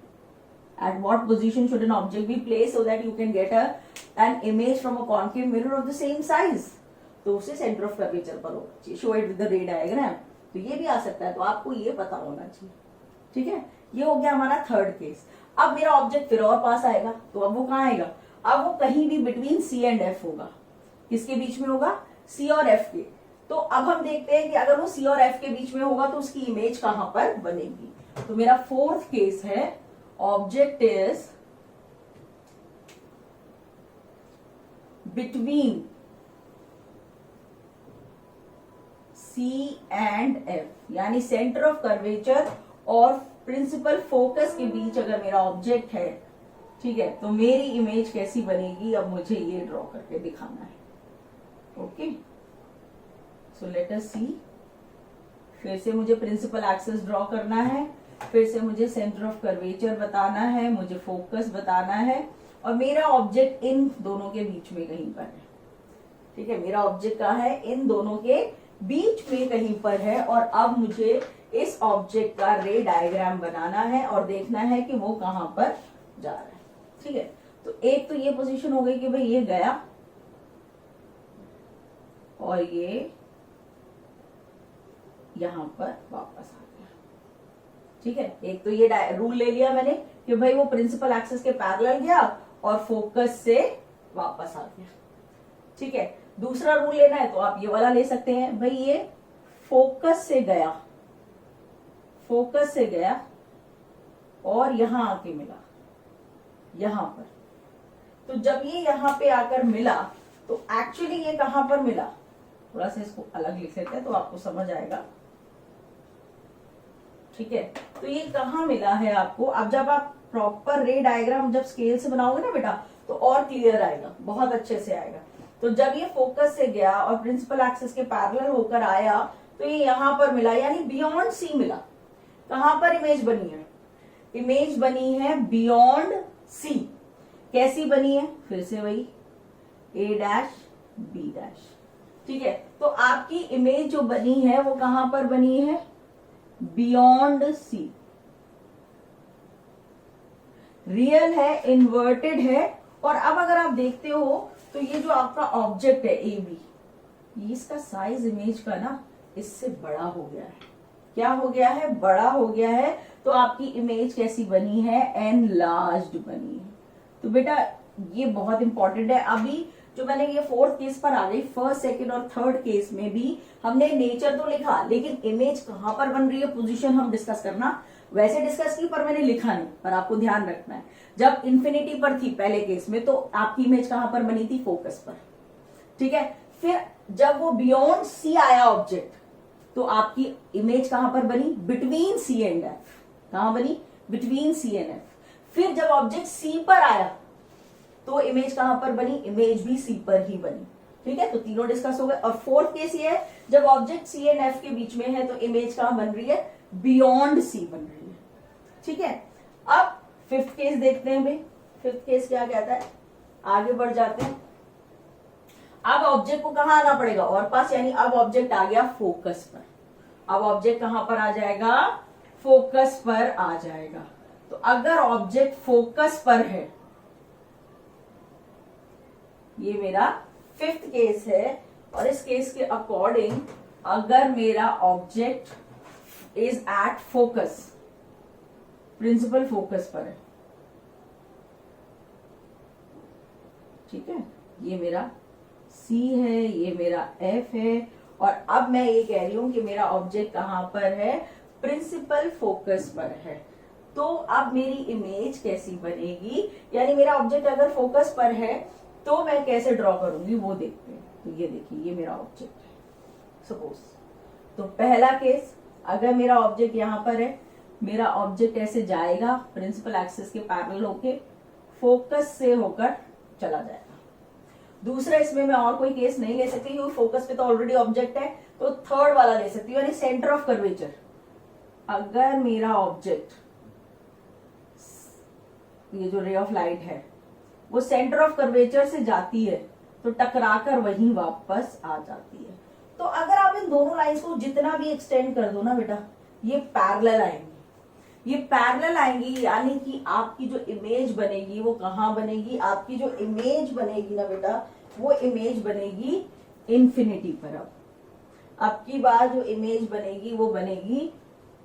At what position should an object be placed so that you can get an image from a concave mirror of the same size? तो उसे सेंटर ऑफ कर्वेचर पर होना चाहिए। शो इट विद द रे diagram. तो ये भी आ सकता है, तो आपको ये पता होना चाहिए। ठीक है, ये हो गया हमारा थर्ड केस। अब मेरा ऑब्जेक्ट फिर और पास आएगा, तो अब वो कहाँ आएगा? अब वो कहीं भी बिटवीन सी एंड एफ होगा। किसके बीच में होगा? सी और एफ के। तो अब हम देखते हैं कि अगर वो सी और एफ के बीच में होगा तो उसकी इमेज कहां पर बनेगी। तो मेरा फोर्थ केस है, object is between C and F, यानी सेंटर ऑफ कर्वेचर और प्रिंसिपल फोकस के बीच अगर मेरा ऑब्जेक्ट है, ठीक है, तो मेरी इमेज कैसी बनेगी? अब मुझे ये ड्रॉ करके दिखाना है। ओके, सो लेट अस सी। फिर से मुझे प्रिंसिपल एक्सिस ड्रॉ करना है, फिर से मुझे सेंटर ऑफ कर्वेचर बताना है, मुझे फोकस बताना है और मेरा ऑब्जेक्ट इन दोनों के बीच में कहीं पर है। ठीक है, मेरा ऑब्जेक्ट कहाँ है? इन दोनों के बीच में कहीं पर है। और अब मुझे इस ऑब्जेक्ट का रे डायग्राम बनाना है और देखना है कि वो कहां पर जा रहा है। ठीक है, तो एक तो ये पोजीशन हो गई कि भाई ये गया और ये यहां पर वापस आ गया। ठीक है, एक तो ये रूल ले लिया मैंने कि भाई वो प्रिंसिपल एक्सिस के पैरेलल गया और फोकस से वापस आ गया। ठीक है, दूसरा रूल लेना है तो आप ये वाला ले सकते हैं, भाई ये फोकस से गया, फोकस से गया और यहां आके मिला, यहां पर। तो जब ये यहां पे आकर मिला तो एक्चुअली ये कहां पर मिला? थोड़ा सा इसको अलग लिख लेते हैं तो आपको समझ आएगा। ठीक है, तो ये कहां मिला है आपको? अब जब आप प्रॉपर रे डायग्राम जब स्केल से बनाओगे ना बेटा तो और क्लियर आएगा, बहुत अच्छे से आएगा। तो जब ये फोकस से गया और प्रिंसिपल एक्सिस के पैरेलल होकर आया तो ये यहां पर मिला, यानी बियॉन्ड सी मिला। कहां पर इमेज बनी है? इमेज बनी है बियॉन्ड सी। कैसी बनी है? फिर से वही ए डैश बी डैश। ठीक है, तो आपकी इमेज जो बनी है वो कहां पर बनी है? Beyond C. रियल है, इन्वर्टेड है। और अब अगर आप देखते हो तो ये जो आपका ऑब्जेक्ट है ए बी, इसका साइज इमेज का ना इससे बड़ा हो गया है। क्या हो गया है? बड़ा हो गया है। तो आपकी इमेज कैसी बनी है? एनलार्ज्ड बनी है। तो बेटा ये बहुत इंपॉर्टेंट है। अभी जो मैंने ये फोर्थ केस पर आ गई, फर्स्ट सेकंड और थर्ड केस में भी हमने नेचर तो लिखा, लेकिन इमेज कहां पर बन रही है पोजीशन हम डिस्कस करना वैसे डिस्कस की, पर मैंने लिखा नहीं। पर आपको ध्यान रखना है, जब इंफिनिटी पर थी पहले केस में तो आपकी इमेज कहां पर बनी थी? फोकस पर। ठीक है, फिर जब वो बियॉन्ड सी आया ऑब्जेक्ट, तो आपकी इमेज कहां पर बनी? Between C and F. कहां बनी? Between C and F. फिर जब ऑब्जेक्ट सी पर आया तो इमेज कहां पर बनी? इमेज भी सी पर ही बनी। ठीक है, तो तीनों डिस्कस हो गए। और फोर्थ केस ये है, जब ऑब्जेक्ट सी एंड एफ के बीच में है तो इमेज कहां बन रही है? बियॉन्ड सी बन रही है। ठीक है, अब फिफ्थ केस देखते हैं भाई। फिफ्थ केस क्या कहता है? आगे बढ़ जाते हैं। अब ऑब्जेक्ट को कहां आना पड़ेगा? और पास, यानी अब ऑब्जेक्ट आ गया फोकस पर। अब ऑब्जेक्ट कहां पर आ जाएगा? फोकस पर आ जाएगा। तो अगर ऑब्जेक्ट फोकस पर है, ये मेरा फिफ्थ केस है, और इस केस के अकॉर्डिंग अगर मेरा object is at focus, principal focus पर है, ठीक है, ये मेरा C है, ये मेरा F है, और अब मैं ये कह रही हूं कि मेरा ऑब्जेक्ट कहां पर है? प्रिंसिपल फोकस पर है। तो अब मेरी इमेज कैसी बनेगी? यानी मेरा ऑब्जेक्ट अगर फोकस पर है तो मैं कैसे ड्रॉ करूंगी वो देखते हैं। तो ये देखिए, ये मेरा ऑब्जेक्ट है सपोज। तो पहला केस, अगर मेरा ऑब्जेक्ट यहां पर है, मेरा ऑब्जेक्ट ऐसे जाएगा प्रिंसिपल एक्सिस के पैरेलल होके, फोकस से होकर चला जाएगा। दूसरा, इसमें मैं और कोई केस नहीं ले सकती क्योंकि फोकस पे तो ऑलरेडी ऑब्जेक्ट है, तो थर्ड वाला ले सकती हूँ, यानी सेंटर ऑफ कर्वेचर। अगर मेरा ऑब्जेक्ट, ये जो रे ऑफ लाइट है वो सेंटर ऑफ कर्वेचर से जाती है तो टकराकर वहीं वापस आ जाती है। तो अगर आप इन दोनों लाइंस को जितना भी एक्सटेंड कर दो ना बेटा, ये पैरेलल आएंगी। ये पैरेलल आएंगी, यानी कि आपकी जो इमेज बनेगी वो कहां बनेगी? आपकी जो इमेज बनेगी ना बेटा, वो इमेज बनेगी इन्फिनिटी पर। अब आपकी बात जो इमेज बनेगी वो बनेगी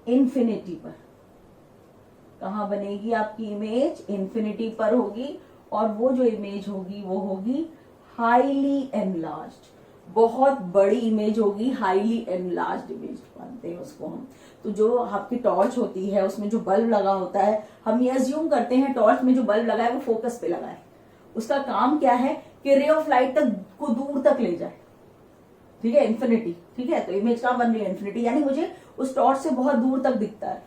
इन्फिनिटी पर। कहां बनेगी आपकी इमेज? इन्फिनिटी पर होगी। और वो जो इमेज होगी वो होगी हाईली एनलार्ज्ड, बहुत बड़ी इमेज होगी, हाईली एनलार्ज्ड इमेज मानते हैं उसको हम। तो जो आपकी टॉर्च होती है उसमें जो बल्ब लगा होता है, हम ये अज्यूम करते हैं टॉर्च में जो बल्ब लगा है वो फोकस पे लगा है। उसका काम क्या है कि रे ऑफ लाइट तक को दूर तक ले जाए। ठीक है, इन्फिनिटी। ठीक है, तो इमेज कहां बन रही है? इन्फिनिटी, यानी मुझे उस टॉर्च से बहुत दूर तक दिखता है।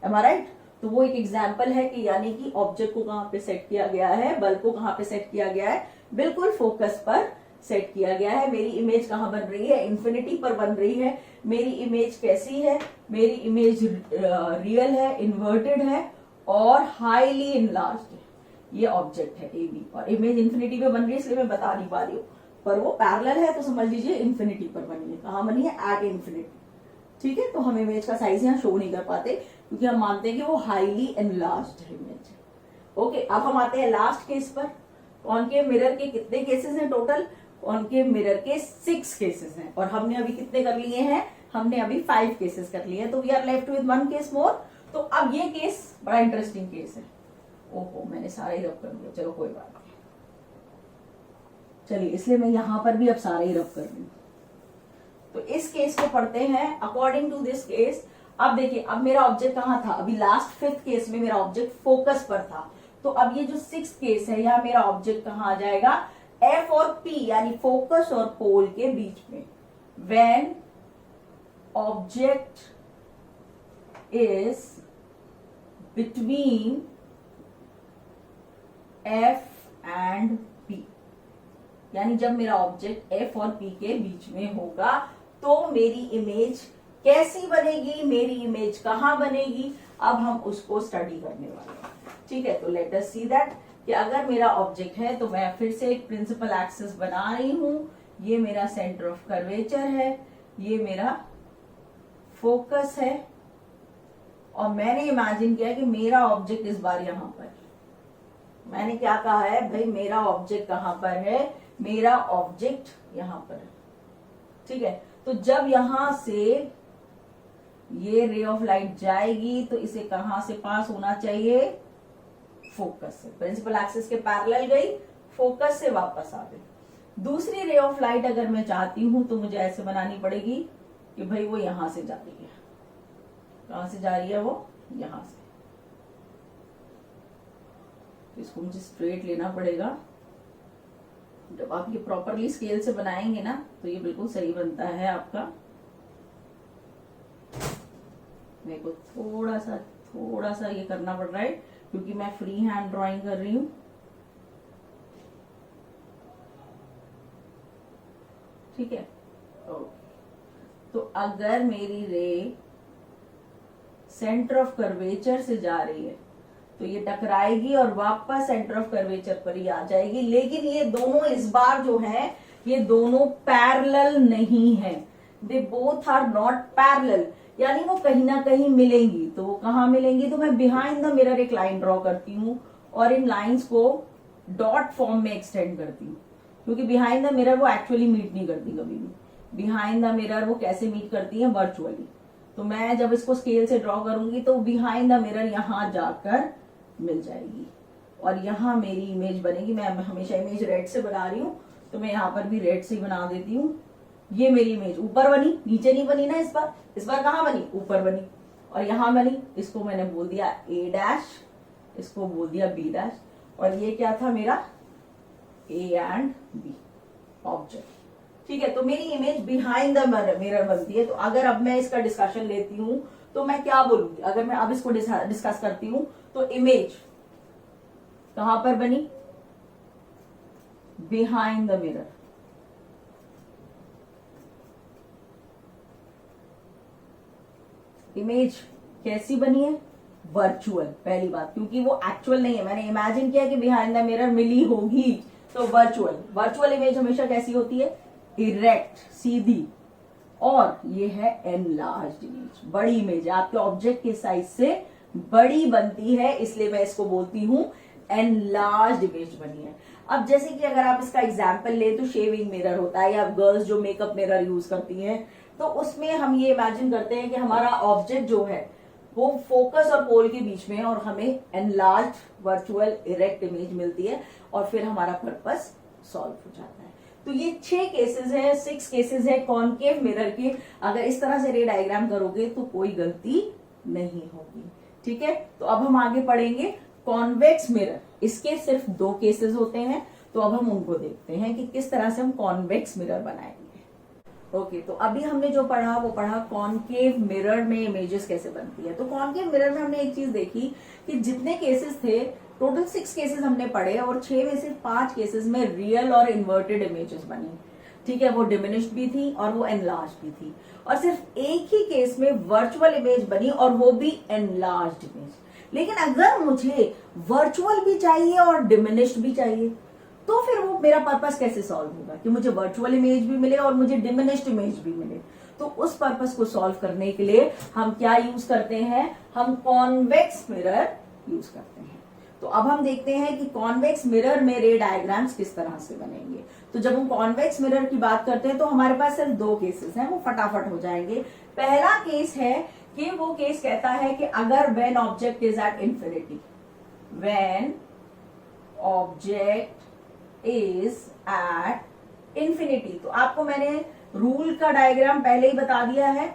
M I right? तो वो एक एग्जाम्पल है कि यानी कि ऑब्जेक्ट को कहां पे सेट किया गया है, बल्ब को कहां पे सेट किया गया है? बिल्कुल फोकस पर सेट किया गया है। मेरी इमेज कहां बन रही है? इन्फिनिटी पर बन रही है। मेरी इमेज कैसी है? मेरी इमेज रियल है, इन्वर्टेड है और हाईली इनलार्ज्ड है। ये ऑब्जेक्ट है ए बी, और इमेज इन्फिनिटी पे बन रही है इसलिए मैं बता नहीं पा रही हूँ, पर वो पैरेलल है तो समझ लीजिए इन्फिनिटी पर बनी है। कहां बनी है? At infinity. ठीक है, तो हम इमेज का साइज यहाँ शो नहीं कर पाते क्योंकि हम मानते हैं कि वो हाईली एनलार्ज्ड है इमेज। ओके, अब हम आते हैं लास्ट केस पर। कॉनकेव मिरर के कितने केसेस हैं टोटल? कॉनकेव मिरर के 6 केसेस हैं, और हमने अभी कितने कर लिए हैं? हमने अभी 5 केसेस कर लिए हैं, तो we are left with 1 case more. तो अब ये केस बड़ा इंटरेस्टिंग केस है। ओहो, मैंने सारा ही रब कर दिया, चलो कोई बात नहीं, चलिए इसलिए मैं यहां पर भी अब सारा ही रब कर रही हूँ। तो इस केस को पढ़ते हैं। अकॉर्डिंग टू दिस केस, अब देखिए, अब मेरा ऑब्जेक्ट कहां था? अभी लास्ट 5th केस में मेरा ऑब्जेक्ट फोकस पर था। तो अब ये जो 6th केस है, यहाँ मेरा ऑब्जेक्ट कहां आ जाएगा? F और P, यानी फोकस और पोल के बीच में। When object is between F and P, यानी जब मेरा ऑब्जेक्ट F और P के बीच में होगा तो मेरी इमेज कैसी बनेगी मेरी इमेज, कहाँ बनेगी, अब हम उसको स्टडी करने वाले हैं। ठीक है, तो लेट अस सी दैट कि अगर मेरा ऑब्जेक्ट है तो मैं फिर से एक प्रिंसिपल एक्सिस बना रही हूं, ये मेरा सेंटर ऑफ कर्वेचर है, ये मेरा फोकस है, और मैंने इमेजिन किया कि मेरा ऑब्जेक्ट इस बार यहां पर, मैंने क्या कहा है भाई, मेरा ऑब्जेक्ट कहां पर है, मेरा ऑब्जेक्ट यहां पर है। ठीक है, तो जब यहां से ये रे ऑफ लाइट जाएगी तो इसे कहां से पास होना चाहिए, फोकस से, प्रिंसिपल एक्सिस के पैरेलल गई, फोकस से वापस आ गई। दूसरी रे ऑफ लाइट अगर मैं चाहती हूं तो मुझे ऐसे बनानी पड़ेगी कि भाई वो यहां से जा रही है, कहां से जा रही है, वो यहां से, तो इसको मुझे स्ट्रेट लेना पड़ेगा। जब आप ये प्रॉपरली स्केल से बनाएंगे ना तो ये बिल्कुल सही बनता है आपका। मेरे को थोड़ा सा ये करना पड़ रहा है क्योंकि मैं फ्री हैंड ड्राइंग कर रही हूं। ठीक है, तो अगर मेरी रे सेंटर ऑफ कर्वेचर से जा रही है तो ये टकराएगी और वापस सेंटर ऑफ कर्वेचर पर ही आ जाएगी, लेकिन ये दोनों इस बार जो है ये दोनों पैरेलल नहीं है, they both are not parallel, यानी वो कहीं ना कहीं मिलेंगी। तो वो कहाँ मिलेंगी, तो मैं बिहाइंड द मिरर एक लाइन ड्रॉ करती हूँ और इन लाइंस को डॉट फॉर्म में एक्सटेंड करती हूँ, क्योंकि बिहाइंड द मिरर वो एक्चुअली मीट नहीं करती कभी भी। बिहाइंड द मिरर वो कैसे मीट करती है, वर्चुअली। तो मैं जब इसको स्केल से ड्रॉ करूंगी तो बिहाइंड द मिरर यहां जाकर मिल जाएगी और यहाँ मेरी इमेज बनेगी। मैं हमेशा इमेज रेड से बना रही हूँ तो मैं यहाँ पर भी रेड से ही बना देती हूँ। ये मेरी इमेज ऊपर बनी, नीचे नहीं बनी ना इस बार कहाँ बनी, ऊपर बनी, और यहाँ बनी। इसको मैंने बोल दिया ए डैश, इसको बोल दिया बी डैश, और ये क्या था मेरा ए एंड बी ऑब्जेक्ट। ठीक है, तो मेरी इमेज बिहाइंड द मिरर बनती है। तो अगर अब मैं इसका डिस्कशन लेती हूँ तो मैं क्या बोलूंगी, अगर मैं अब इसको डिस्कस करती हूँ तो इमेज कहां पर बनी, बिहाइंड द मिरर। इमेज कैसी बनी है, वर्चुअल, पहली बात, क्योंकि वो एक्चुअल नहीं है। मैंने इमेजिन किया कि बिहाइंड द मिरर मिली होगी, तो वर्चुअल इमेज हमेशा कैसी होती है, इरेक्ट, सीधी, और ये है एनलार्ज्ड इमेज, बड़ी इमेज है, आपके ऑब्जेक्ट के साइज से बड़ी बनती है, इसलिए मैं इसको बोलती हूं एनलार्ज्ड इमेज बनी है। अब जैसे कि अगर आप इसका एग्जांपल ले तो शेविंग मिरर होता है, या गर्ल्स जो मेकअप मिरर यूज करती हैं, तो उसमें हम ये इमेजिन करते हैं कि हमारा ऑब्जेक्ट जो है वो फोकस और पोल के बीच में है और हमें एनलार्ज्ड वर्चुअल इरेक्ट इमेज मिलती है और फिर हमारा पर्पस सॉल्व हो जाता है। तो ये 6 केसेस है, 6 केसेस है कॉनकेव मिरर के। अगर इस तरह से रे डायग्राम करोगे तो कोई गलती नहीं होगी। ठीक है, तो अब हम आगे पढ़ेंगे कॉन्वेक्स मिरर। इसके सिर्फ 2 केसेस होते हैं, तो अब हम उनको देखते हैं कि किस तरह से हम कॉन्वेक्स मिरर बनाएंगे। ओके, तो अभी हमने जो पढ़ा वो पढ़ा कॉनकेव मिरर में इमेजेस कैसे बनती है। तो कॉनकेव मिरर में हमने एक चीज देखी कि जितने केसेस थे, टोटल 6 केसेस हमने पढ़े और 6 में से 5 केसेस में रियल और इन्वर्टेड इमेजेस बनी। ठीक है, वो डिमिनिश्ड भी थी और वो एनलार्ज्ड भी थी, और सिर्फ एक ही केस में वर्चुअल इमेज बनी और वो भी एनलार्ज्ड इमेज। लेकिन अगर मुझे वर्चुअल भी चाहिए और डिमिनिश्ड भी चाहिए तो फिर वो मेरा पर्पस कैसे सॉल्व होगा कि मुझे वर्चुअल इमेज भी मिले और मुझे डिमिनिश्ड इमेज भी मिले। तो उस पर्पस को सॉल्व करने के लिए हम क्या यूज करते हैं, हम कॉन्वेक्स मिरर यूज करते हैं। तो अब हम देखते हैं कि कॉन्वेक्स मिरर में रे डायग्राम्स किस तरह से बनेंगे। तो जब हम कॉन्वेक्स मिरर की बात करते हैं तो हमारे पास सिर्फ 2 केसेस हैं, वो फटाफट हो जाएंगे। पहला केस है कि वो केस कहता है कि अगर when object is at infinity, when object is at infinity. तो आपको मैंने रूल का डायग्राम पहले ही बता दिया है।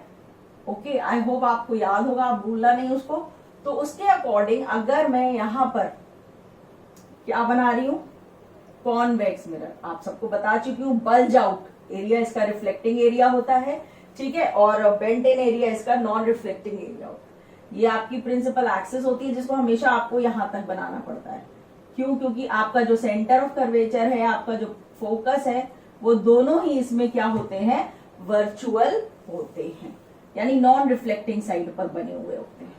ओके, आई होप आपको याद होगा, आप भूलना नहीं उसको। तो उसके अकॉर्डिंग अगर मैं यहां पर क्या बना रही हूं, कॉन्वेक्स मिरर, आप सबको बता चुकी हूं, बल्ज आउट एरिया इसका रिफ्लेक्टिंग एरिया होता है। ठीक है, और बेंट इन एरिया इसका नॉन रिफ्लेक्टिंग एरिया होता है। ये आपकी प्रिंसिपल एक्सिस होती है जिसको हमेशा आपको यहां तक बनाना पड़ता है। क्यों, क्योंकि आपका जो सेंटर ऑफ कर्वेचर है, आपका जो फोकस है, वो दोनों ही इसमें क्या होते हैं, वर्चुअल होते हैं। यानी नॉन रिफ्लेक्टिंग साइड पर बने हुए होते हैं।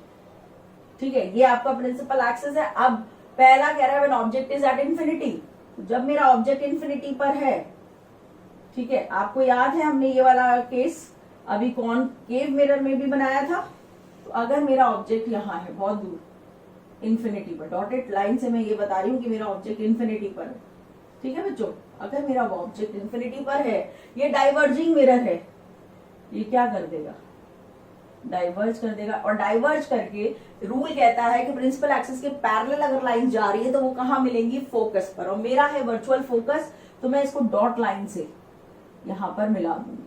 ठीक है, ये आपका प्रिंसिपल एक्सिस है। अब पहला कह रहा है when object is at infinity, जब मेरा ऑब्जेक्ट इंफिनिटी पर है। ठीक है, आपको याद है हमने ये वाला केस अभी कॉनकेव मिरर में भी बनाया था। तो अगर मेरा ऑब्जेक्ट यहाँ है बहुत दूर इंफिनिटी पर, डॉटेड लाइन से मैं ये बता रही हूँ कि मेरा ऑब्जेक्ट इंफिनिटी पर है। ठीक है बच्चों, अगर मेरा ऑब्जेक्ट इंफिनिटी पर है, ये डाइवर्जिंग मिरर है, ये क्या कर देगा, डाइवर्ज कर देगा। और डाइवर्ज करके रूल कहता है कि प्रिंसिपल एक्सिस के पैरेलल अगर लाइन जा रही है तो वो कहां मिलेंगी, फोकस पर। और मेरा है वर्चुअल फोकस, तो मैं इसको डॉट लाइन से यहां पर मिला दूंगी।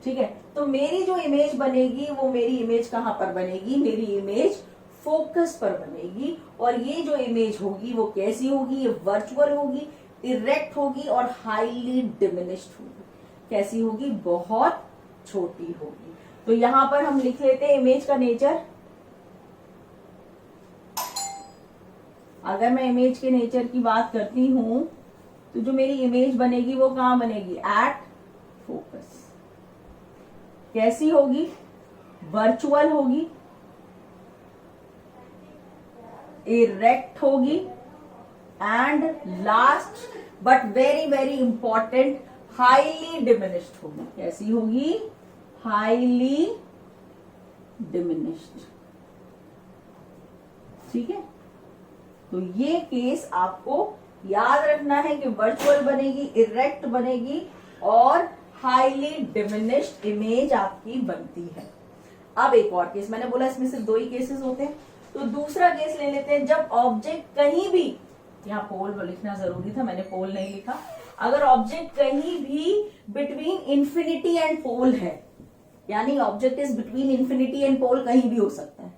ठीक है, तो मेरी जो इमेज बनेगी वो मेरी इमेज कहां पर बनेगी, मेरी इमेज फोकस पर बनेगी। और ये जो इमेज होगी वो कैसी होगी, ये वर्चुअल होगी, इरेक्ट होगी और हाईली डिमिनिश्ड होगी। कैसी होगी, बहुत छोटी होगी। तो यहां पर हम लिख लेते हैं इमेज का नेचर। अगर मैं इमेज के नेचर की बात करती हूं तो जो मेरी इमेज बनेगी वो कहां बनेगी, एट फोकस। कैसी होगी, वर्चुअल होगी, इरेक्ट होगी and last but very very important highly diminished होगी। कैसी होगी, हाईली डिमिनिश्ड। ठीक है, तो ये केस आपको याद रखना है कि वर्चुअल बनेगी, इरेक्ट बनेगी और हाईली डिमिनिश्ड इमेज आपकी बनती है। अब एक और केस, मैंने बोला इसमें सिर्फ दो ही केसेस होते हैं, तो दूसरा केस ले लेते हैं। जब ऑब्जेक्ट कहीं भी, यहाँ पोल लिखना जरूरी था, मैंने पोल नहीं लिखा। अगर ऑब्जेक्ट कहीं भी बिटवीन इंफिनिटी एंड पोल है, यानी object is between infinity and pole, कहीं भी हो सकता है,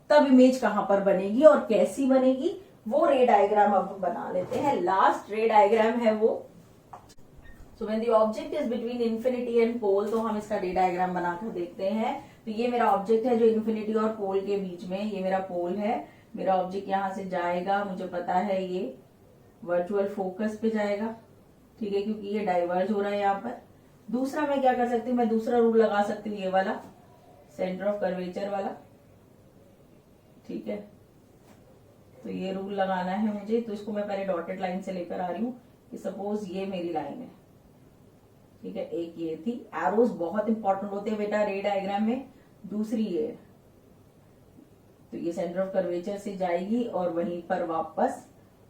तब इमेज कहां पर बनेगी और कैसी बनेगी, वो रे डायग्राम अब हम बना लेते हैं। लास्ट रे डायग्राम है वो। So when the object is between infinity and pole, तो हम इसका रे डायग्राम बनाकर देखते हैं। तो ये मेरा ऑब्जेक्ट है जो इंफिनिटी और पोल के बीच में, ये मेरा पोल है। मेरा ऑब्जेक्ट यहां से जाएगा, मुझे पता है ये वर्चुअल फोकस पे जाएगा। ठीक है, क्योंकि ये डाइवर्ज हो रहा है यहाँ पर। दूसरा मैं क्या कर सकती हूँ, मैं दूसरा रूल लगा सकती हूँ, ये वाला सेंटर ऑफ कर्वेचर वाला। ठीक है, तो ये रूल लगाना है मुझे। तो इसको मैं पहले डॉटेड लाइन से लेकर आ रही हूँ कि सपोज ये मेरी लाइन है। ठीक है, एक ये थी, एरोज बहुत इंपॉर्टेंट होते हैं बेटा रे डायग्राम में। दूसरी ये है, तो ये सेंटर ऑफ कर्वेचर से जाएगी और वहीं पर वापस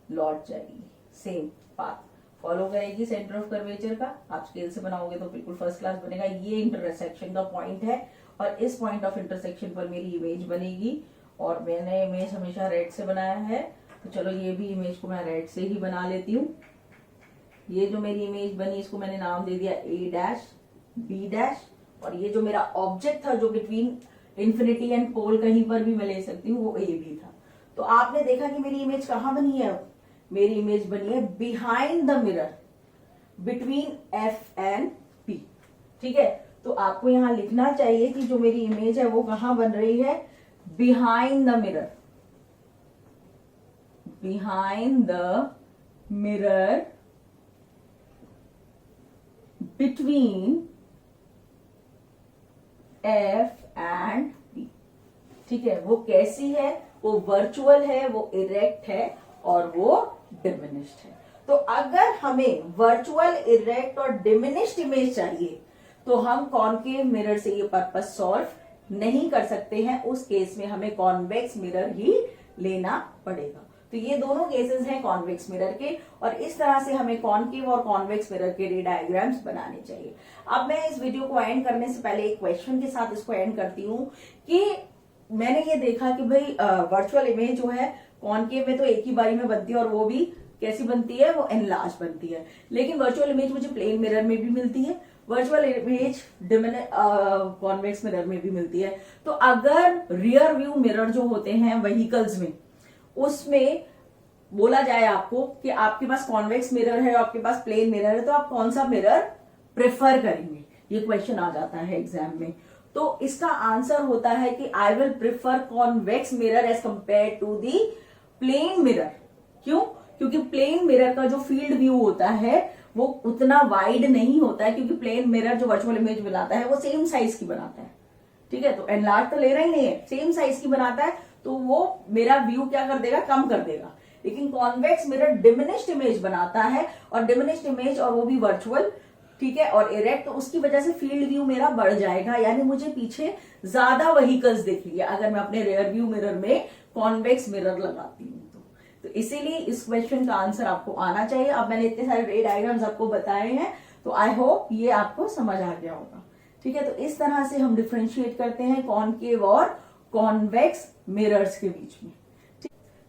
लौट जाएगी, सेम पाथ फॉलो करेगी सेंटर ऑफ कर्वेचर का। आप स्केल से बनाओगे तो बिल्कुल फर्स्ट क्लास बनेगा। ये इंटरसेक्शन का पॉइंट है और इस पॉइंट ऑफ इंटरसेक्शन पर मेरी इमेज बनेगी। और मैंने इमेज हमेशा रेड से बनाया है, तो चलो ये भी इमेज को मैं रेड से ही बना लेती हूँ। ये जो मेरी इमेज बनी इसको मैंने नाम दे दिया ए डैश बी डैश। और ये जो मेरा ऑब्जेक्ट था जो बिटवीन इंफिनिटी एंड पोल कहीं पर भी मैं ले सकती हूँ, वो ए बी था। तो आपने देखा कि मेरी इमेज कहाँ बनी है, मेरी इमेज बनी है behind the mirror between F and P. ठीक है, तो आपको यहां लिखना चाहिए कि जो मेरी इमेज है वो कहां बन रही है, behind the mirror, behind the mirror between F and P. ठीक है, वो कैसी है, वो वर्चुअल है, वो इरेक्ट है और वो डिमिनिश्ड है। तो अगर हमें वर्चुअल, इरेक्ट और डिमिनिश्ड इमेज चाहिए तो हम कॉनकेव मिरर से ये पर्पज सॉल्व नहीं कर सकते हैं। उस केस में हमें कॉन्वेक्स मिरर ही लेना पड़ेगा। तो ये दोनों केसेस हैं कॉन्वेक्स मिरर के, और इस तरह से हमें कॉनकेव और कॉन्वेक्स मिरर के रे डायग्राम्स बनाने चाहिए। अब मैं इस वीडियो को एंड करने से पहले एक क्वेश्चन के साथ इसको एंड करती हूँ कि मैंने ये देखा कि भाई वर्चुअल इमेज जो है कॉनकेव में तो एक ही बारी में बनती है और वो भी कैसी बनती है, वो एनलार्ज बनती है। लेकिन वर्चुअल इमेज मुझे प्लेन मिरर में भी मिलती है, वर्चुअल इमेज कॉन्वेक्स मिरर में भी मिलती है। तो अगर रियर व्यू मिरर जो होते हैं व्हीकल्स में, उसमें बोला जाए आपको कि आपके पास कॉन्वेक्स मिरर है और आपके पास प्लेन मिरर है, तो आप कौन सा मिरर प्रेफर करेंगे, ये क्वेश्चन आ जाता है एग्जाम में। तो इसका आंसर होता है कि I will prefer convex mirror as compare to the plane mirror. क्यों? क्योंकि प्लेन मिरर का जो फील्ड व्यू होता है वो उतना वाइड नहीं होता है, क्योंकि प्लेन मिरर जो वर्चुअल इमेज बनाता है वो सेम साइज की बनाता है, ठीक है। तो एनलार्ज तो ले रहा ही नहीं है, सेम साइज की बनाता है, तो वो मेरा व्यू क्या कर देगा, कम कर देगा। लेकिन कॉन्वेक्स मिरर डिमिनिश्ड इमेज बनाता है, और डिमिनिश्ड इमेज और वो भी वर्चुअल, ठीक है, और इरेक्ट, तो उसकी वजह से फील्ड व्यू मेरा बढ़ जाएगा, यानी मुझे पीछे ज्यादा व्हीकल्स दिख लिया अगर मैं अपने रेयर व्यू मिरर में कॉन्वेक्स मिरर लगाती हूँ तो इसीलिए इस क्वेश्चन का आंसर आपको आना चाहिए। अब मैंने इतने सारे रे डायग्राम्स आपको बताए हैं, तो आई होप ये आपको समझ आ गया होगा, ठीक है। तो इस तरह से हम डिफ्रेंशिएट करते हैं कॉनकेव और कॉन्वेक्स मिरर्स के बीच में।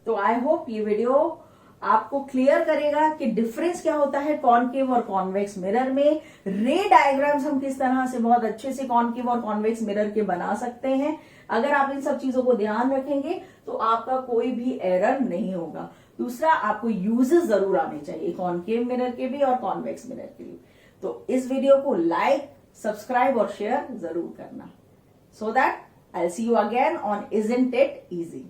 तो आई होप ये वीडियो आपको क्लियर करेगा कि डिफरेंस क्या होता है कॉनकेव और कॉन्वेक्स मिरर में, रे डायग्राम्स हम किस तरह से बहुत अच्छे से कॉनकेव और कॉन्वेक्स मिरर के बना सकते हैं। अगर आप इन सब चीजों को ध्यान रखेंगे तो आपका कोई भी एरर नहीं होगा। दूसरा, आपको यूजेस जरूर आने चाहिए कॉनकेव मिरर के भी और कॉन्वेक्स मिरर के लिए। तो इस वीडियो को लाइक, सब्सक्राइब और शेयर जरूर करना, so that I see you again on isn't it easy.